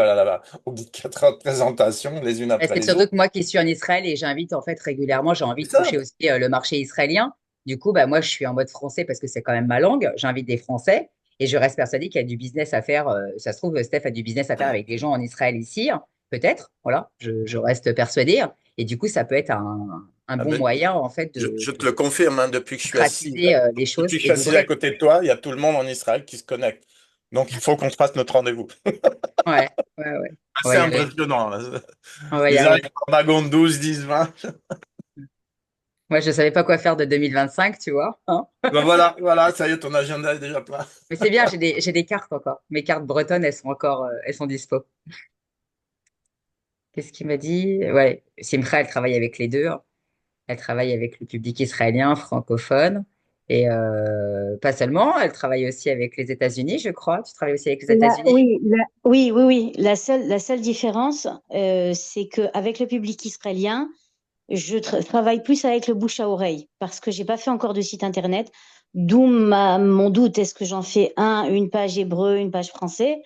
au bout de 4 heures de présentation, les unes après C'est les surtout autres. que moi qui suis en Israël et j'invite en fait régulièrement, j'ai envie C'est de ça. toucher aussi le marché israélien. Du coup, bah, moi, je suis en mode français parce que c'est quand même ma langue. J'invite des Français et je reste persuadée qu'il y a du business à faire. Ça se trouve, Steph a du business à faire avec des gens en Israël ici, hein, peut-être. Voilà, je reste persuadée. Et du coup, ça peut être un Ah bon ben, moyen en fait je te le confirme, hein, démocratiser les choses depuis que je et suis assis à d'ouvrir. côté de toi, il y a tout le monde en Israël qui se connecte. Donc, il faut qu'on se fasse notre rendez-vous. Ouais, ouais, ouais. On C'est va y arriver. impressionnant, là. On va y Ils arrivent arriver. en wagon de 12, 10, 20. Moi, je savais pas quoi faire de 2025, tu vois, hein. Ben voilà, voilà, ça y est, ton agenda est déjà plein. Mais c'est bien, j'ai des cartes encore. Mes cartes bretonnes, elles sont encore, elles sont dispo. Qu'est-ce qu'il m'a dit? Ouais, Simcha, elle travaille avec les deux, hein. Elle travaille avec le public israélien, francophone. Et pas seulement, elle travaille aussi avec les États-Unis, je crois. Tu travailles aussi avec les États-Unis? Oui. La seule différence, c'est qu'avec le public israélien, je travaille plus avec le bouche à oreille parce que j'ai pas fait encore de site internet. D'où mon doute. Est-ce que j'en fais une page hébreu, une page français,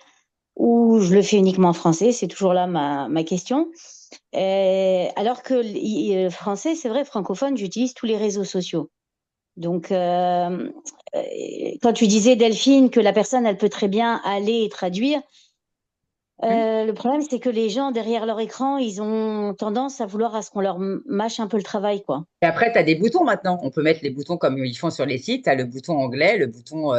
ou je le fais uniquement en français? C'est toujours là ma question. Alors que français, c'est vrai, francophone, j'utilise tous les réseaux sociaux. Donc, quand tu disais, Delphine, que la personne, elle peut très bien aller et traduire, Hmm. le problème, c'est que les gens, derrière leur écran, ils ont tendance à vouloir à ce qu'on leur mâche un peu le travail, quoi. Et après, tu as des boutons maintenant. On peut mettre les boutons comme ils font sur les sites. Tu as le bouton anglais, le bouton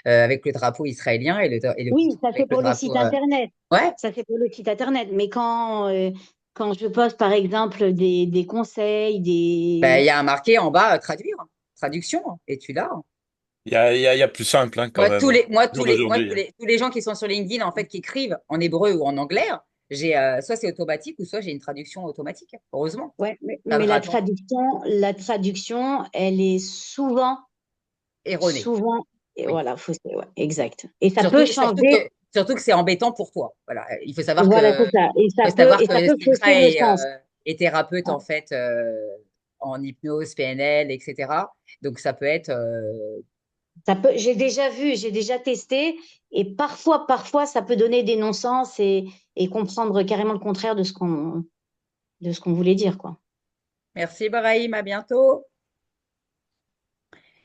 avec le drapeau israélien et le Oui, bouton ça c'est avec le pour le drapeau. site internet. Ouais, Ça c'est pour le site internet. Mais quand je poste, par exemple, des conseils, ben, il des... y a un marqué en bas, traduire, traduction, hein, et tu l'as, hein. Il y a plus simple, hein, quand Moi, même, tous au les, moi, tous jour les, moi, d'aujourd'hui. tous les gens qui sont sur LinkedIn, en fait, qui écrivent en hébreu ou en anglais, j'ai, soit c'est automatique ou soit j'ai une traduction automatique. Heureusement. Ouais, Ça mais me raconte la traduction, elle est souvent, erroné. souvent, et Oui. voilà, ouais, exact. Et ça peut Surtout, surtout que, changer. surtout que c'est embêtant pour toi. Voilà. Voilà, c'est ça. Il faut savoir Et ça que peut fausser Simcha le sens. est thérapeute, en fait, en hypnose, PNL, etc. Donc, ça peut être, J'ai déjà testé, et parfois, ça peut donner des non-sens et comprendre carrément le contraire de ce qu'on voulait dire, quoi. merci, Brahim, à bientôt.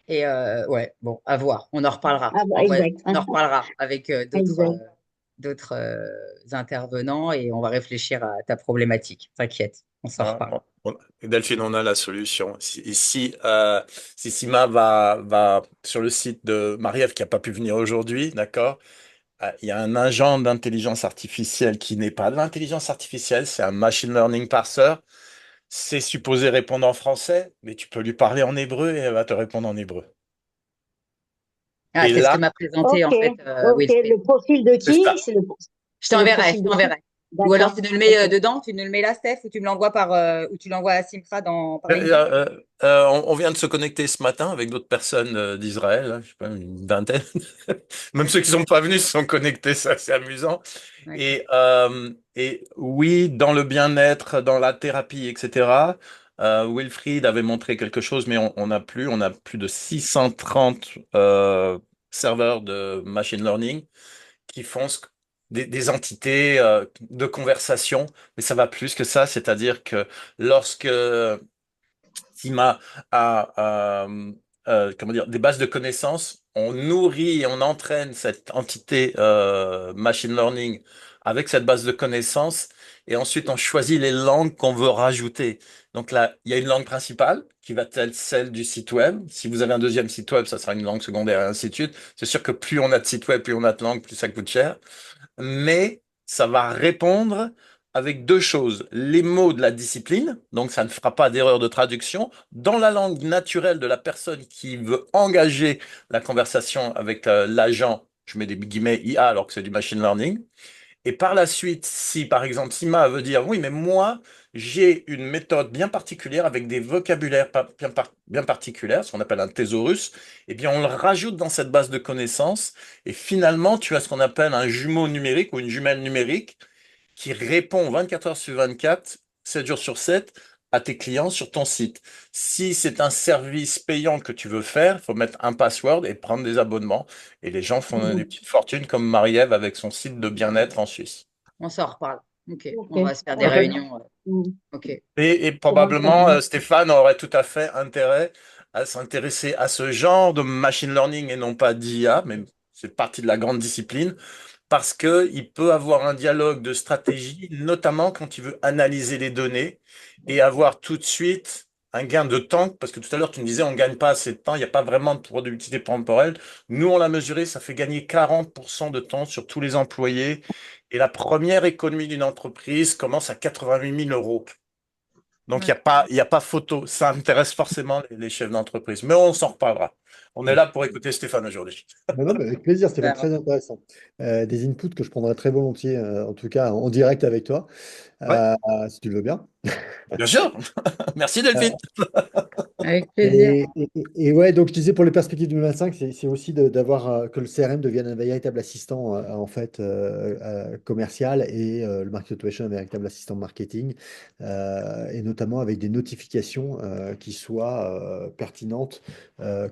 Et ouais, bon, à voir. On en reparlera. Ah, bah, En vrai, exact. on en reparlera avec Exact. d'autres intervenants et on va réfléchir à ta problématique. T'inquiète, on s'en Hein, reparle. Delphine, on a la solution. Si Sima va sur le site de Marie-Ève qui n'a pas pu venir aujourd'hui, d'accord? Il y a un agent d'intelligence artificielle qui n'est pas de l'intelligence artificielle, c'est un machine learning parser. C'est supposé répondre en français, mais tu peux lui parler en hébreu et elle va te répondre en hébreu. Ah, Et c'est ce que là, m'a présenté Ok, en fait ok. Wilfried. Le profil de c'est qui? ça. Je C'est le t'enverrai, je profil de qui? t'enverrai. Ou alors D'accord. tu nous le mets Ok. dedans, tu nous le mets là, Steph, ou tu me l'envoies ou tu l'envoies à Simtra par Euh, LinkedIn. on vient de se connecter ce matin avec d'autres personnes d'Israël, hein, je sais pas, une vingtaine. Même ceux qui sont pas venus se sont connectés, ça c'est amusant. D'accord. Et oui, dans le bien-être, dans la thérapie, etc. Wilfried avait montré quelque chose, mais on a plus de 630 serveurs de machine learning qui font des entités de conversation, mais ça va plus que ça, c'est-à-dire que lorsque Sima a comment dire, des bases de connaissances. On nourrit et on entraîne cette entité machine learning avec cette base de connaissances et ensuite on choisit les langues qu'on veut rajouter. Donc là, il y a une langue principale qui va être celle du site web. Si vous avez un deuxième site web, ça sera une langue secondaire et ainsi de suite. C'est sûr que plus on a de sites web, plus on a de langues, plus ça coûte cher, mais ça va répondre avec deux choses. Les mots de la discipline, donc ça ne fera pas d'erreur de traduction, dans la langue naturelle de la personne qui veut engager la conversation avec l'agent, je mets des guillemets IA alors que c'est du machine learning. Et par la suite, si par exemple Sima veut dire, oui, mais moi, j'ai une méthode bien particulière avec des vocabulaires bien particuliers, ce qu'on appelle un thésaurus, eh bien, on le rajoute dans cette base de connaissances et finalement, tu as ce qu'on appelle un jumeau numérique ou une jumelle numérique qui répond 24 heures sur 24, 7 jours sur 7 à tes clients sur ton site. Si c'est un service payant que tu veux faire, il faut mettre un password et prendre des abonnements. Et les gens font des petites fortunes comme Marie-Ève avec son site de bien-être en Suisse. On s'en reparle. Ok, Ok. on va se faire des Ok. réunions. Mm. Ok. Et Très bien, très probablement, bien. Stéphane aurait tout à fait intérêt à s'intéresser à ce genre de machine learning et non pas d'IA, mais c'est partie de la grande discipline, parce qu'il peut avoir un dialogue de stratégie, notamment quand il veut analyser les données et avoir tout de suite un gain de temps, parce que tout à l'heure tu me disais on ne gagne pas assez de temps, il n'y a pas vraiment de productivité temporelle. Nous, on l'a mesuré, ça fait gagner 40% de temps sur tous les employés. Et la première économie d'une entreprise commence à 88 000 euros. Donc, Ouais. il y a pas photo. Ça intéresse forcément les chefs d'entreprise. Mais on s'en reparlera. On est là pour écouter Stéphane aujourd'hui. Non, non, mais avec plaisir, Stéphane, Super. très intéressant. Des inputs que je prendrai très volontiers, en tout cas en direct avec toi, Ouais, si tu le veux bien. bien sûr. Merci Delphine. Avec plaisir. Et ouais, donc je disais pour les perspectives 2025, c'est aussi d'avoir que le CRM devienne un véritable assistant en fait commercial et le market automation un véritable assistant marketing et notamment avec des notifications qui soient pertinentes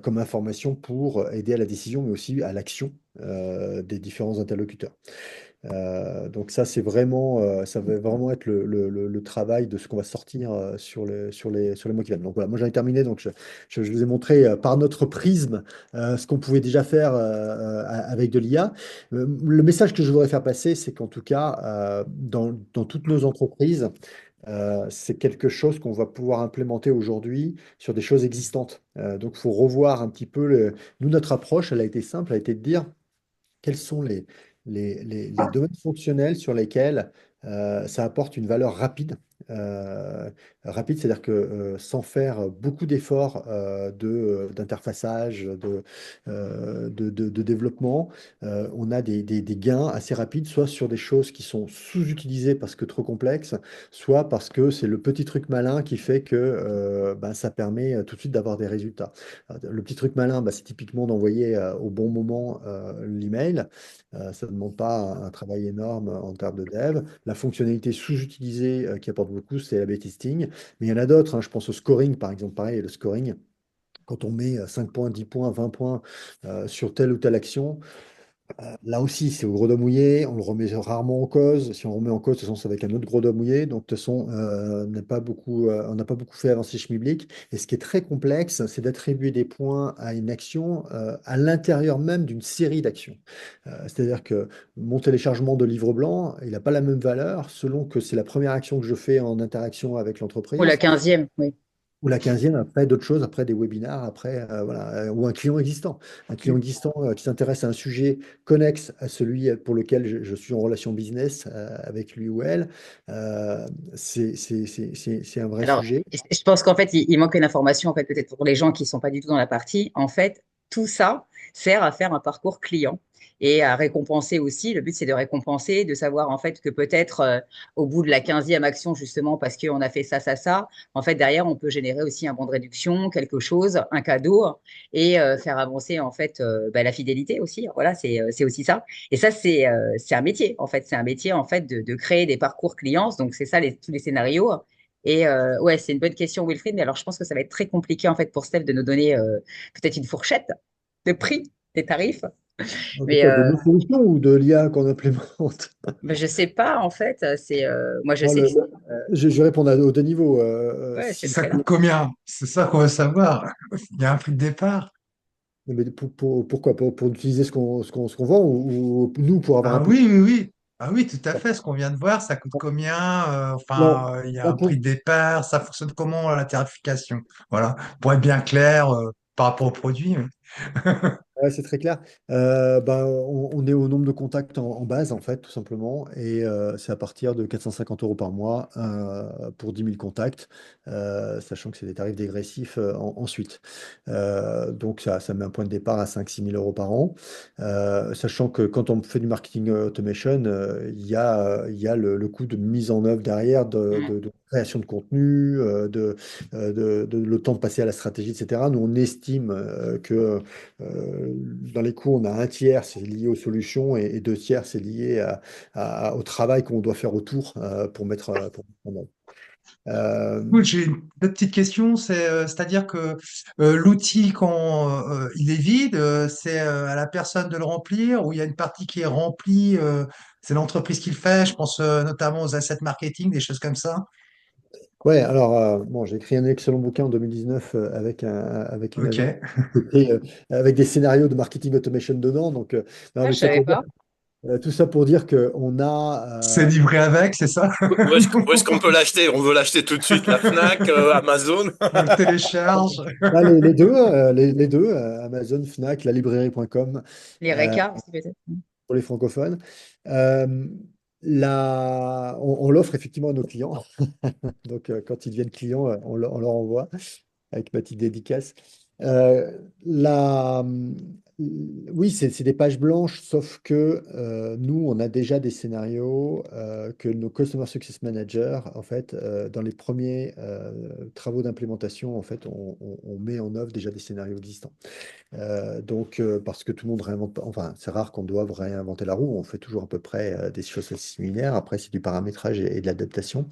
comme information pour aider à la décision mais aussi à l'action des différents interlocuteurs. Donc ça, ça va vraiment être le travail de ce qu'on va sortir sur les mois qui viennent. Donc voilà, moi j'en ai terminé. Donc je vous ai montré par notre prisme ce qu'on pouvait déjà faire avec de l'IA. Le message que je voudrais faire passer, c'est qu'en tout cas, dans toutes nos entreprises, c'est quelque chose qu'on va pouvoir implémenter aujourd'hui sur des choses existantes. Donc il faut revoir un petit peu nous, notre approche, elle a été simple, elle a été de dire quels sont les domaines fonctionnels sur lesquels ça apporte une valeur rapide. Rapide, c'est-à-dire que sans faire beaucoup d'efforts d'interfaçage, de développement, on a des gains assez rapides, soit sur des choses qui sont sous-utilisées parce que trop complexes, soit parce que c'est le petit truc malin qui fait que ben, ça permet tout de suite d'avoir des résultats. Le petit truc malin, bah, c'est typiquement d'envoyer au bon moment l'email. Ça ne demande pas un travail énorme en termes de dev. La fonctionnalité sous-utilisée qui apporte beaucoup, c'est l'A/B testing. Mais il y en a d'autres, hein. Je pense au scoring, par exemple. Pareil, le scoring, quand on met 5 points, 10 points, 20 points sur telle ou telle action, là aussi, c'est au gros doigt mouillé, on le remet rarement en cause. Si on remet en cause, de toute façon, c'est avec un autre gros doigt mouillé. Donc, de toute façon, on n'a pas beaucoup fait avancer Schmiblik. Et ce qui est très complexe, c'est d'attribuer des points à une action à l'intérieur même d'une série d'actions. C'est-à-dire que mon téléchargement de livre blanc, il n'a pas la même valeur selon que c'est la première action que je fais en interaction avec Ou la l'entreprise quinzième, oui. ou la quinzième, après d'autres choses, après des webinars, après voilà, ou un client existant. Un client existant qui s'intéresse à un sujet connexe à celui pour lequel je suis en relation business avec lui ou elle, c'est un vrai Alors, sujet. je pense qu'en fait, il manque une information, en fait, peut-être pour les gens qui ne sont pas du tout dans la partie. En fait, tout ça sert à faire un parcours client et à récompenser aussi. Le but, c'est de récompenser, de savoir, en fait, que peut-être au bout de la quinzième action, justement, parce qu'on a fait ça, en fait, derrière, on peut générer aussi un bon de réduction, quelque chose, un cadeau et faire avancer, en fait, bah, la fidélité aussi. Voilà, c'est aussi ça. Et ça, c'est un métier, en fait. C'est un métier, en fait, de créer des parcours clients. Donc, c'est ça, tous les scénarios. Et ouais, c'est une bonne question, Wilfried. Mais alors, je pense que ça va être très compliqué en fait pour Steph de nous donner peut-être une fourchette de prix des tarifs. De Mais quoi? De nos solutions ou de l'IA qu'on implémente? ben, je sais pas en fait. C'est moi, je Bon, sais que je vais répondre aux deux niveaux. ouais, c'est Ça très coûte large. combien? C'est ça qu'on veut savoir. Il y a un prix de départ. Mais pourquoi? Pour utiliser ce qu'on vend ou nous pour avoir un Ah plus. oui, oui, oui. Ah oui, tout à fait. Ce qu'on vient de voir, ça coûte combien? Non, Il y a là, un prix de départ. Ça fonctionne comment la tarification? Voilà, pour être bien clair par rapport au produit. ouais, c'est très clair. Ben, on est au nombre de contacts en base, en fait, tout simplement. Et c'est à partir de 450 euros par mois pour 10 000 contacts, sachant que c'est des tarifs dégressifs ensuite. Donc, ça met un point de départ à 5 000 à 6 000 euros par an. Sachant que quand on fait du marketing automation, il y a le coût de mise en œuvre derrière, Mm. de création de contenu, le temps de passer à la stratégie, etc. Nous, on estime que dans les coûts, on a un tiers, c'est lié aux solutions, et deux tiers, c'est lié au travail qu'on doit faire autour pour mettre en œuvre. Cool, j'ai une autre petite question, c'est-à-dire que l'outil quand il est vide, c'est à la personne de le remplir ou il y a une partie qui est remplie, c'est l'entreprise qui le fait. Je pense notamment aux assets marketing, des choses comme ça. Ouais, alors, bon, j'ai écrit un excellent bouquin en 2019 avec une Ok, agence écrit, avec des scénarios de marketing automation dedans. Donc, non, Ah, mais je savais pas. tout ça pour dire qu'on a c'est livré avec, c'est ça? Où est-ce qu'on peut l'acheter? On veut l'acheter tout de suite, la Fnac, Amazon. On le télécharge. là, les deux, Amazon, Fnac, la librairie.com Les récas aussi, peut-être. pour les francophones. Euh, on l'offre effectivement à nos clients. Donc, quand ils deviennent clients, on leur envoie avec ma petite dédicace. Euh, la- oui, c'est des pages blanches, sauf que nous, on a déjà des scénarios que nos Customer Success Managers, en fait, dans les premiers travaux d'implémentation, en fait, on met en œuvre déjà des scénarios existants. Parce que tout le monde réinvente pas, enfin, c'est rare qu'on doive réinventer la roue, on fait toujours à peu près des choses assez similaires. Après, c'est du paramétrage et de l'adaptation.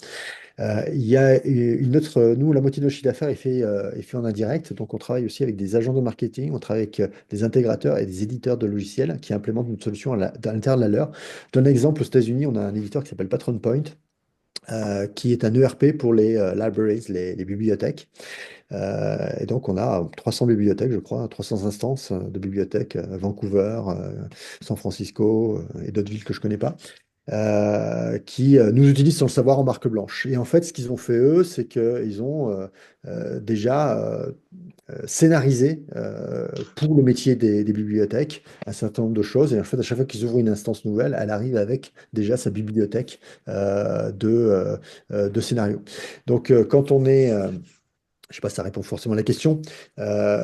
Il y a une autre, nous, la moitié de nos chiffre d'affaires est fait en indirect, donc on travaille aussi avec des agents de marketing, on travaille avec des intégrateurs et des éditeurs de logiciels qui implémentent notre solution à l'intérieur de la leur. Je donne un exemple, aux États-Unis, on a un éditeur qui s'appelle Patron Point, qui est un ERP pour les libraries, les bibliothèques. Et donc, on a 300 bibliothèques, je crois, 300 instances de bibliothèques à Vancouver, San Francisco et d'autres villes que je connais pas, qui nous utilisent sans le savoir en marque blanche. Et en fait, ce qu'ils ont fait, eux, c'est qu'ils ont déjà scénarisé pour le métier des bibliothèques un certain nombre de choses. Et en fait, à chaque fois qu'ils ouvrent une instance nouvelle, elle arrive avec déjà sa bibliothèque de scénarios. Donc, quand on est... je ne sais pas si ça répond forcément à la question,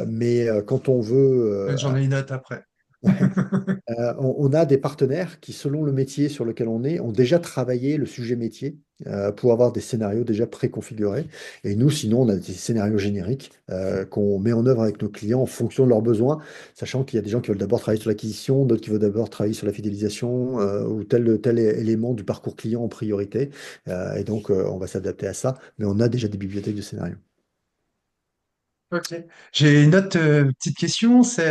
mais quand on veut J'en ai une note après. on a des partenaires qui, selon le métier sur lequel on est, ont déjà travaillé le sujet métier pour avoir des scénarios déjà préconfigurés. Et nous, sinon, on a des scénarios génériques qu'on met en œuvre avec nos clients en fonction de leurs besoins, sachant qu'il y a des gens qui veulent d'abord travailler sur l'acquisition, d'autres qui veulent d'abord travailler sur la fidélisation ou tel élément du parcours client en priorité. Et donc, on va s'adapter à ça, mais on a déjà des bibliothèques de scénarios. Ok. J'ai une autre petite question, c'est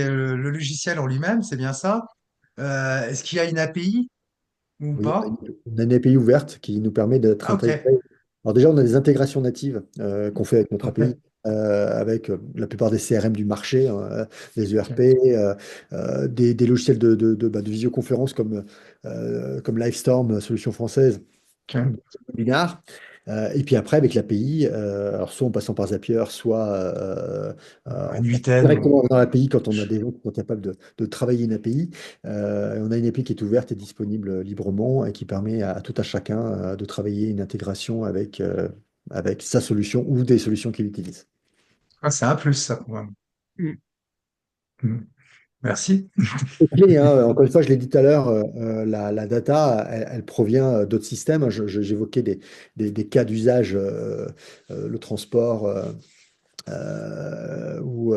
le logiciel en lui-même, c'est bien ça? Est-ce qu'il y a une API ou Oui, pas? on a une API ouverte qui nous permet d'être Ah, ok. intégré. Alors déjà, on a des intégrations natives qu'on fait avec notre API, Ouais. avec la plupart des CRM du marché, des Ok. ERP, des logiciels de visioconférence comme Livestorm, solution française, Ok. Webinar. Et puis après, avec l'API, alors soit en passant par Zapier, soit Un en passant 8N. directement dans l'API quand on a des gens qui sont capables de travailler une API. On a une API qui est ouverte et disponible librement et qui permet à tout à chacun de travailler une intégration avec sa solution ou des solutions qu'il utilise. Ah, c'est un plus, ça, pour moi. Mm. Mm. Merci. C'est clé, hein. Encore une fois, je l'ai dit tout à l'heure, la data, elle provient d'autres systèmes. J'évoquais des cas d'usage, le transport. Ou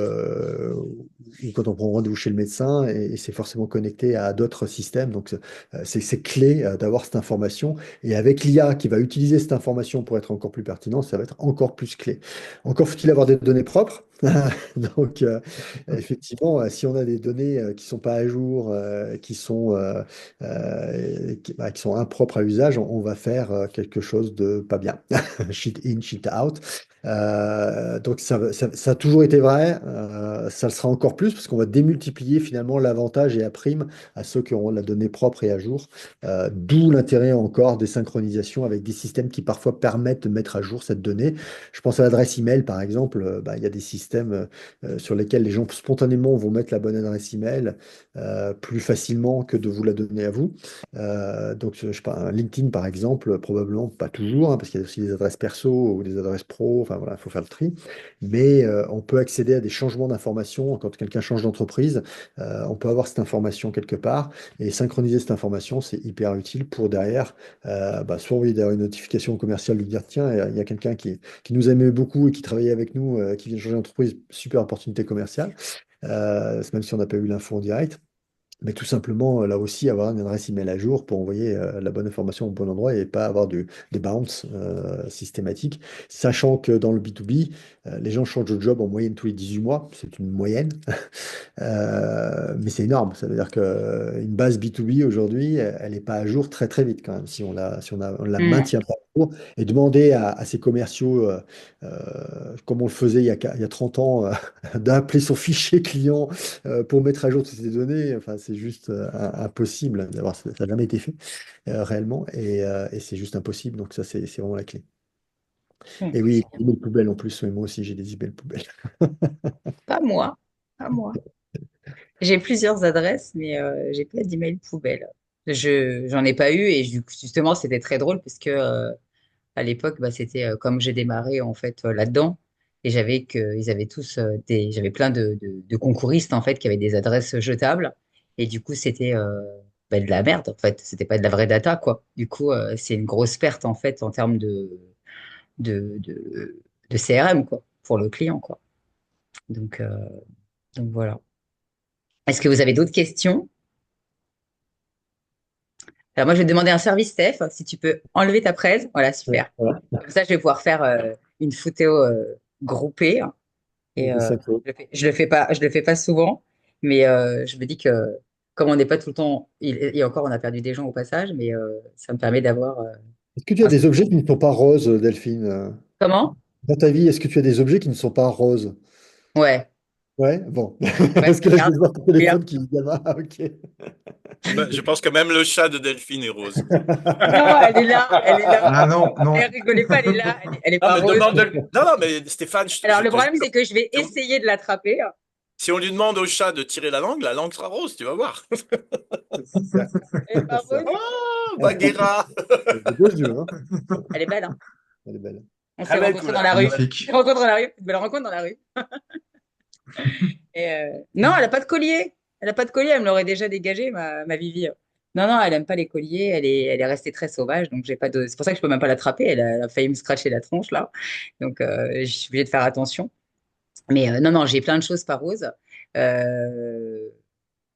quand on prend rendez-vous chez le médecin, et c'est forcément connecté à d'autres systèmes. Donc, c'est clé d'avoir cette information. Et avec l'IA qui va utiliser cette information pour être encore plus pertinent, ça va être encore plus clé. Encore faut-il avoir des données propres. Donc, effectivement, si on a des données qui sont pas à jour, qui sont impropres à l'usage, on va faire quelque chose de pas bien. Cheat in, cheat out. Donc ça a toujours été vrai, ça le sera encore plus parce qu'on va démultiplier finalement l'avantage et la prime à ceux qui auront la donnée propre et à jour, d'où l'intérêt encore des synchronisations avec des systèmes qui parfois permettent de mettre à jour cette donnée. Je pense à l'adresse email par exemple, il y a des systèmes systèmes sur lesquels les gens spontanément vont mettre la bonne adresse email plus facilement que de vous la donner à vous. Donc, je sais pas, un LinkedIn, par exemple, probablement pas toujours, hein, parce qu'il y a aussi des adresses perso ou des adresses pro. Enfin, voilà, il faut faire le tri. Mais on peut accéder à des changements d'informations. Quand quelqu'un change d'entreprise, on peut avoir cette information quelque part et synchroniser cette information, c'est hyper utile pour derrière, soit envoyer derrière une notification commerciale, lui dire, tiens, il y a quelqu'un qui nous aimait beaucoup et qui travaillait avec nous, qui vient de changer d'entreprise, super opportunité commerciale, même si on n'a pas eu l'info en direct. Mais tout simplement, là aussi, avoir une adresse email à jour pour envoyer la bonne information au bon endroit et pas avoir des bounces systématiques. Sachant que dans le B2B, les gens changent de job en moyenne tous les 18 mois, c'est une moyenne. Mais c'est énorme. Ça veut dire qu'une base B2B aujourd'hui, elle n'est pas à jour très très vite quand même, on la Mm. maintient pas à jour. Et demander à ces commerciaux, comme on le faisait il y a 30 ans, d'appeler son fichier client pour mettre à jour toutes ces données, enfin, c'est juste impossible d'avoir, ça n'a jamais été fait réellement, et c'est juste impossible. Donc ça, c'est vraiment la clé. Mm. Et oui, email poubelle en plus, moi aussi j'ai des emails poubelles. Pas moi, pas moi. J'ai plusieurs adresses, mais j'ai pas d'email poubelle. J'en ai pas eu et justement c'était très drôle parce que à l'époque c'était comme j'ai démarré en fait là-dedans et ils avaient tous j'avais plein de concouristes en fait qui avaient des adresses jetables et du coup c'était de la merde en fait. C'était pas de la vraie data quoi. Du coup c'est une grosse perte en fait en termes de, de, de CRM quoi pour le client quoi. Donc euh, donc voilà. Est-ce que vous avez d'autres questions? Alors moi, je vais te demander un service, Steph, si tu peux enlever ta presse. Voilà, Ouais, super. voilà. Comme ça, je vais pouvoir faire une photo groupée. Et C'est ça qu'il faut. je le fais pas souvent, mais je me dis que comme on n'est pas tout le temps, et encore, on a perdu des gens au passage, mais ça me permet d'avoir Est-ce que tu as un... des objets qui ne sont pas roses, Delphine? Comment? Dans ta vie, est-ce que tu as des objets qui ne sont pas roses? Ouais, Ouais, bon. ouais, Parce que là, je regarde, vais voir ton regarde. téléphone qui dit gamin. Ah, ok. Je pense que même le chat de Delphine est rose. Non, elle est là, elle est là. Ah non, Eh, non. rigolez pas, elle est là, elle est Non, pas mais rose. demande. Non, non, mais Stéphane, Alors, je le te problème, jure. c'est que je vais Si on, essayer de l'attraper. si on lui demande au chat de tirer la langue sera rose, tu vas voir. C'est ça. Elle est pas C'est ça. rose. Oh, Bagheera! Elle a des beaux yeux, hein. Elle est belle, hein. Elle est belle. On s'est Très belle rencontrés dans couleur. la Très rue. belle. On Magnifique. s'est rencontrés dans la rue. Une belle rencontre dans la rue. Et non, elle a pas de collier. Elle a pas de collier. Elle me l'aurait déjà dégagé, ma Vivi. Non, non, elle aime pas les colliers. Elle est restée très sauvage. Donc, j'ai pas de... C'est pour ça que je peux même pas l'attraper. Elle a failli me scratcher la tronche, là. Donc, je suis obligée de faire attention. Mais non, non, j'ai plein de choses pas roses. Euh,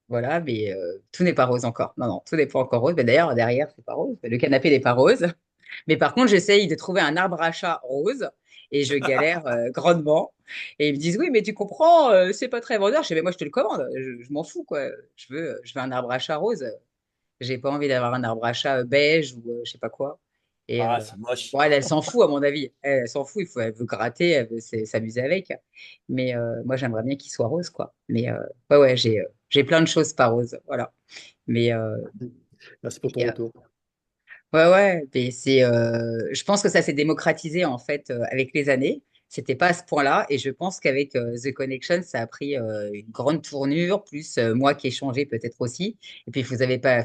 voilà, mais tout n'est pas rose encore. Non, non, tout n'est pas encore rose. Mais d'ailleurs, derrière, c'est pas rose. Le canapé n'est pas rose. Mais par contre, j'essaye de trouver un arbre à chat rose et je galère grandement. Et ils me disent, oui, mais tu comprends, c'est pas très vendeur. Je dis, mais moi, je te le commande. Je m'en fous, quoi. Je veux un arbre à chat rose. J'ai pas envie d'avoir un arbre à chat beige ou je sais pas quoi. Et Ah, c'est moche. bon, elle s'en fout, à mon avis. Elle s'en fout. Elle veut gratter, elle veut s'amuser avec. Mais moi, j'aimerais bien qu'il soit rose, quoi. Mais ouais, ouais, j'ai plein de choses pas roses. Voilà. Mais Merci pour ton et, retour. ouais, ouais, mais je pense que ça s'est démocratisé en fait avec les années. C'était pas à ce point-là, et je pense qu'avec The Connection, ça a pris une grande tournure, plus moi qui ai changé peut-être aussi. Et puis vous avez pas,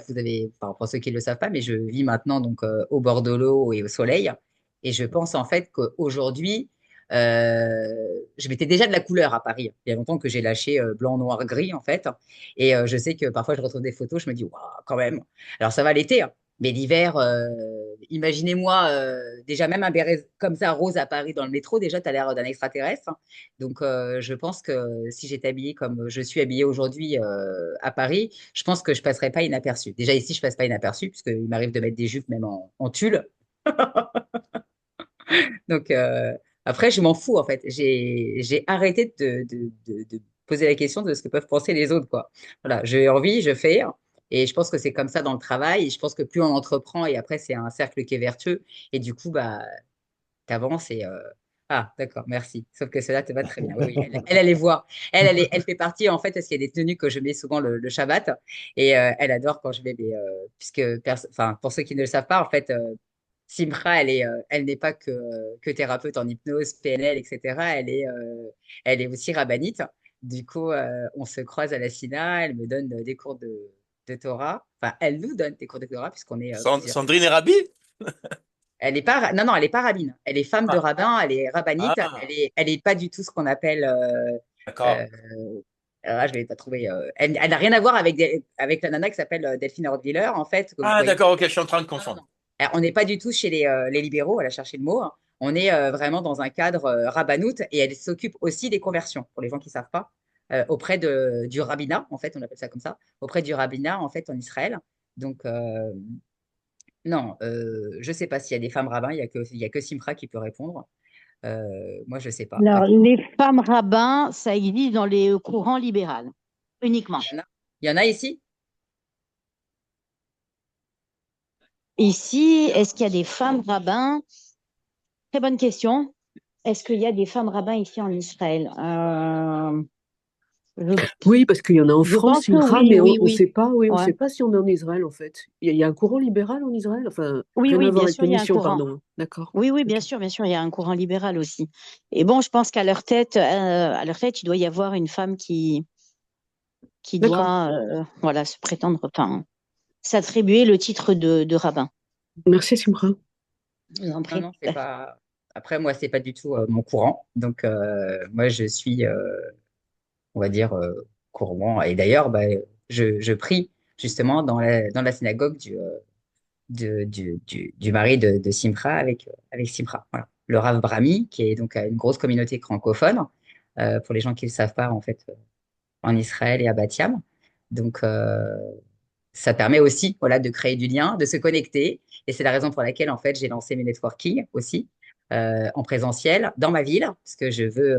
enfin, pour ceux qui ne le savent pas, mais je vis maintenant donc au bord de l'eau et au soleil, et je pense en fait qu'aujourd'hui, je mettais déjà de la couleur à Paris. Il y a longtemps que j'ai lâché blanc, noir, gris en fait, et je sais que parfois je retrouve des photos, je me dis waouh, quand même. Alors ça va l'été, hein. Mais l'hiver, imaginez-moi déjà même un béret comme ça rose à Paris dans le métro, déjà tu as l'air d'un extraterrestre, hein. Donc je pense que si j'étais habillée comme je suis habillée aujourd'hui à Paris, je pense que je passerais pas inaperçue. Déjà ici, je passe pas inaperçue puisqu'il m'arrive de mettre des jupes même en tulle. Donc après, je m'en fous en fait. J'ai arrêté de poser la question de ce que peuvent penser les autres, quoi. Voilà, j'ai envie, je fais. Et je pense que c'est comme ça dans le travail. Et je pense que plus on entreprend, et après, c'est un cercle qui est vertueux. Et du coup, bah, t'avances et ah, d'accord, merci. Sauf que cela te va très bien. Oui, oui, elle les voit. Elle fait partie, en fait, parce qu'il y a des tenues que je mets souvent le Shabbat. Et elle adore quand je mets puisque, enfin, pour ceux qui ne le savent pas, en fait, Simra, elle n'est pas que thérapeute en hypnose, PNL, etc. Elle est aussi rabbinite. Du coup, on se croise à la Sina. Elle me donne des cours de Torah. Enfin, elle nous donne des cours de Torah puisqu'on est plusieurs. Sandrine est Rabi? Elle est pas, non, non, elle est pas rabbine. Elle est femme de Ah, rabbin. Elle est rabbinite. ah, Elle est pas du tout ce qu'on appelle. d'accord. Euh, je vais pas trouver. Elle n'a rien à voir avec la nana qui s'appelle Delphine Rottweiler, en fait, que vous Ah, voyez. d'accord, ok, je suis en train de Non, non, confondre. non. On n'est pas du tout chez les libéraux, elle a cherché le mot, hein. On est vraiment dans un cadre rabbanoute et elle s'occupe aussi des conversions, pour les gens qui ne savent pas, auprès du rabbinat, en fait, on appelle ça comme ça, auprès du rabbinat, en fait, en Israël. Donc, non, je ne sais pas s'il y a des femmes rabbins, il y a que Simra qui peut répondre. Moi, je ne sais pas. Par Alors, contre, les femmes rabbins, ça existe dans les courants libéraux, uniquement. il y en a, il y en a ici? Ici, est-ce qu'il y a des femmes rabbins? Très bonne question. Est-ce qu'il y a des femmes rabbins ici en Israël? Je, Oui, parce qu'il y en a en je France, pense que Simra, oui, mais oui, on ne oui. sait pas, oui, on Ouais. sait pas si on est en Israël, en fait. Il y a un courant libéral en Israël? Enfin, Oui, rien à oui, voir bien avec sûr, il y a un l'émission, courant. pardon. D'accord. Oui, oui, Ok. bien sûr, il y a un courant libéral aussi. Et bon, je pense qu'à leur tête, il doit y avoir une femme qui D'accord. doit, voilà, se prétendre, enfin, s'attribuer le titre de rabbin. Merci, Simra. Je vous en Non, prie. non, c'est pas. Après, moi, c'est pas du tout mon courant. Donc, moi, je suis, on va dire, courant. Et d'ailleurs, bah, je prie justement dans la synagogue du mari de Simcha avec Simcha. Voilà. Le Rav Brahmi, qui est donc une grosse communauté francophone, pour les gens qui ne le savent pas, en fait, en Israël et à Bat Yam. Donc, ça permet aussi, voilà, de créer du lien, de se connecter. Et c'est la raison pour laquelle, en fait, j'ai lancé mes networking aussi en présentiel dans ma ville, parce que je veux.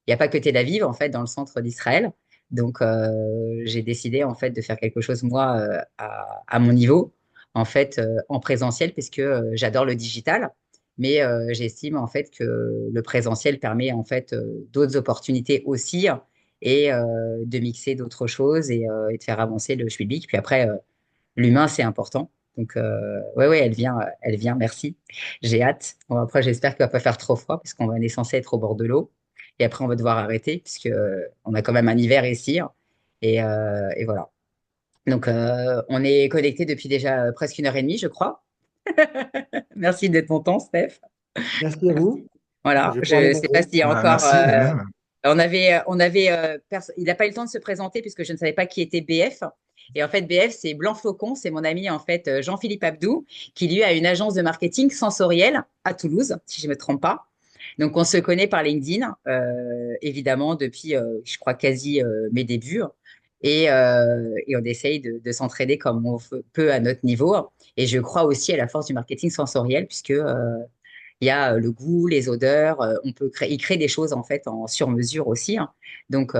Il n'y a pas que Tel Aviv, en fait, dans le centre d'Israël. Donc, j'ai décidé, en fait, de faire quelque chose, moi, à mon niveau, en fait, en présentiel, puisque j'adore le digital. Mais j'estime, en fait, que le présentiel permet, en fait, d'autres opportunités aussi et de mixer d'autres choses et de faire avancer le schmilblick. Puis après, l'humain, c'est important. Donc, ouais, ouais, elle vient, merci. J'ai hâte. Bon, après, j'espère qu'il va pas faire trop froid parce qu'on est censé être au bord de l'eau. Et après, on va devoir arrêter puisque on a quand même un hiver ici. Et voilà. Donc, on est connecté depuis déjà presque 1 heure et demie, je crois. Merci de ton temps, Steph. Merci à vous. Merci. Voilà. Je vais pouvoir aller Je ne sais pas manger. s'il y a Bah, encore. merci de même. Il n'a pas eu le temps de se présenter puisque je ne savais pas qui était BF. Et en fait, BF, c'est Blanc Faucon, c'est mon ami en fait Jean-Philippe Abdou, qui lui a une agence de marketing sensoriel à Toulouse, si je ne me trompe pas. Donc, on se connaît par LinkedIn, évidemment, depuis, je crois, quasi mes débuts. Et on essaye de s'entraider comme on peut à notre niveau. Et je crois aussi à la force du marketing sensoriel, puisque il y a le goût, les odeurs. On peut créer, il crée des choses en fait en sur-mesure aussi, hein. Donc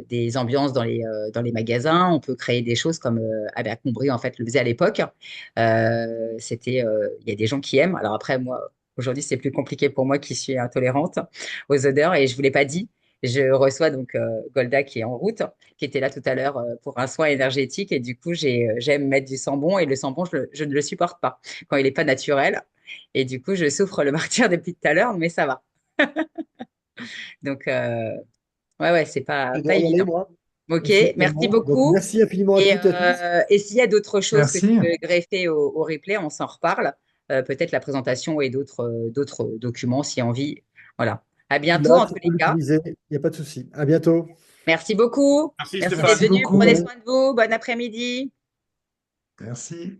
des ambiances dans les magasins. On peut créer des choses comme Abercrombie en fait le faisait à l'époque. Il y a des gens qui aiment. Alors après moi aujourd'hui c'est plus compliqué pour moi qui suis intolérante aux odeurs et je vous l'ai pas dit. Je reçois donc Golda qui est en route, qui était là tout à l'heure pour un soin énergétique et du coup j'aime mettre du sambon et le sambon je ne le supporte pas quand il n'est pas naturel. Et du coup, je souffre le martyr depuis tout à l'heure, mais ça va. Donc, ouais, ouais, c'est Je pas dois y aller, évident. moi. Ok, merci Effectivement. Donc, beaucoup. merci infiniment à toutes et à tous. Et s'il y a d'autres choses que tu Merci. veux greffer au replay, on s'en reparle. Peut-être la présentation et d'autres documents si envie. Voilà. À bientôt Là, en tu tous peux les cas. l'utiliser. Il n'y a pas de souci. À bientôt. Merci beaucoup. Merci Merci Stéphane. d'être Merci venu. Bonne Prenez beaucoup. journée. soin de vous. Bon après-midi. Merci.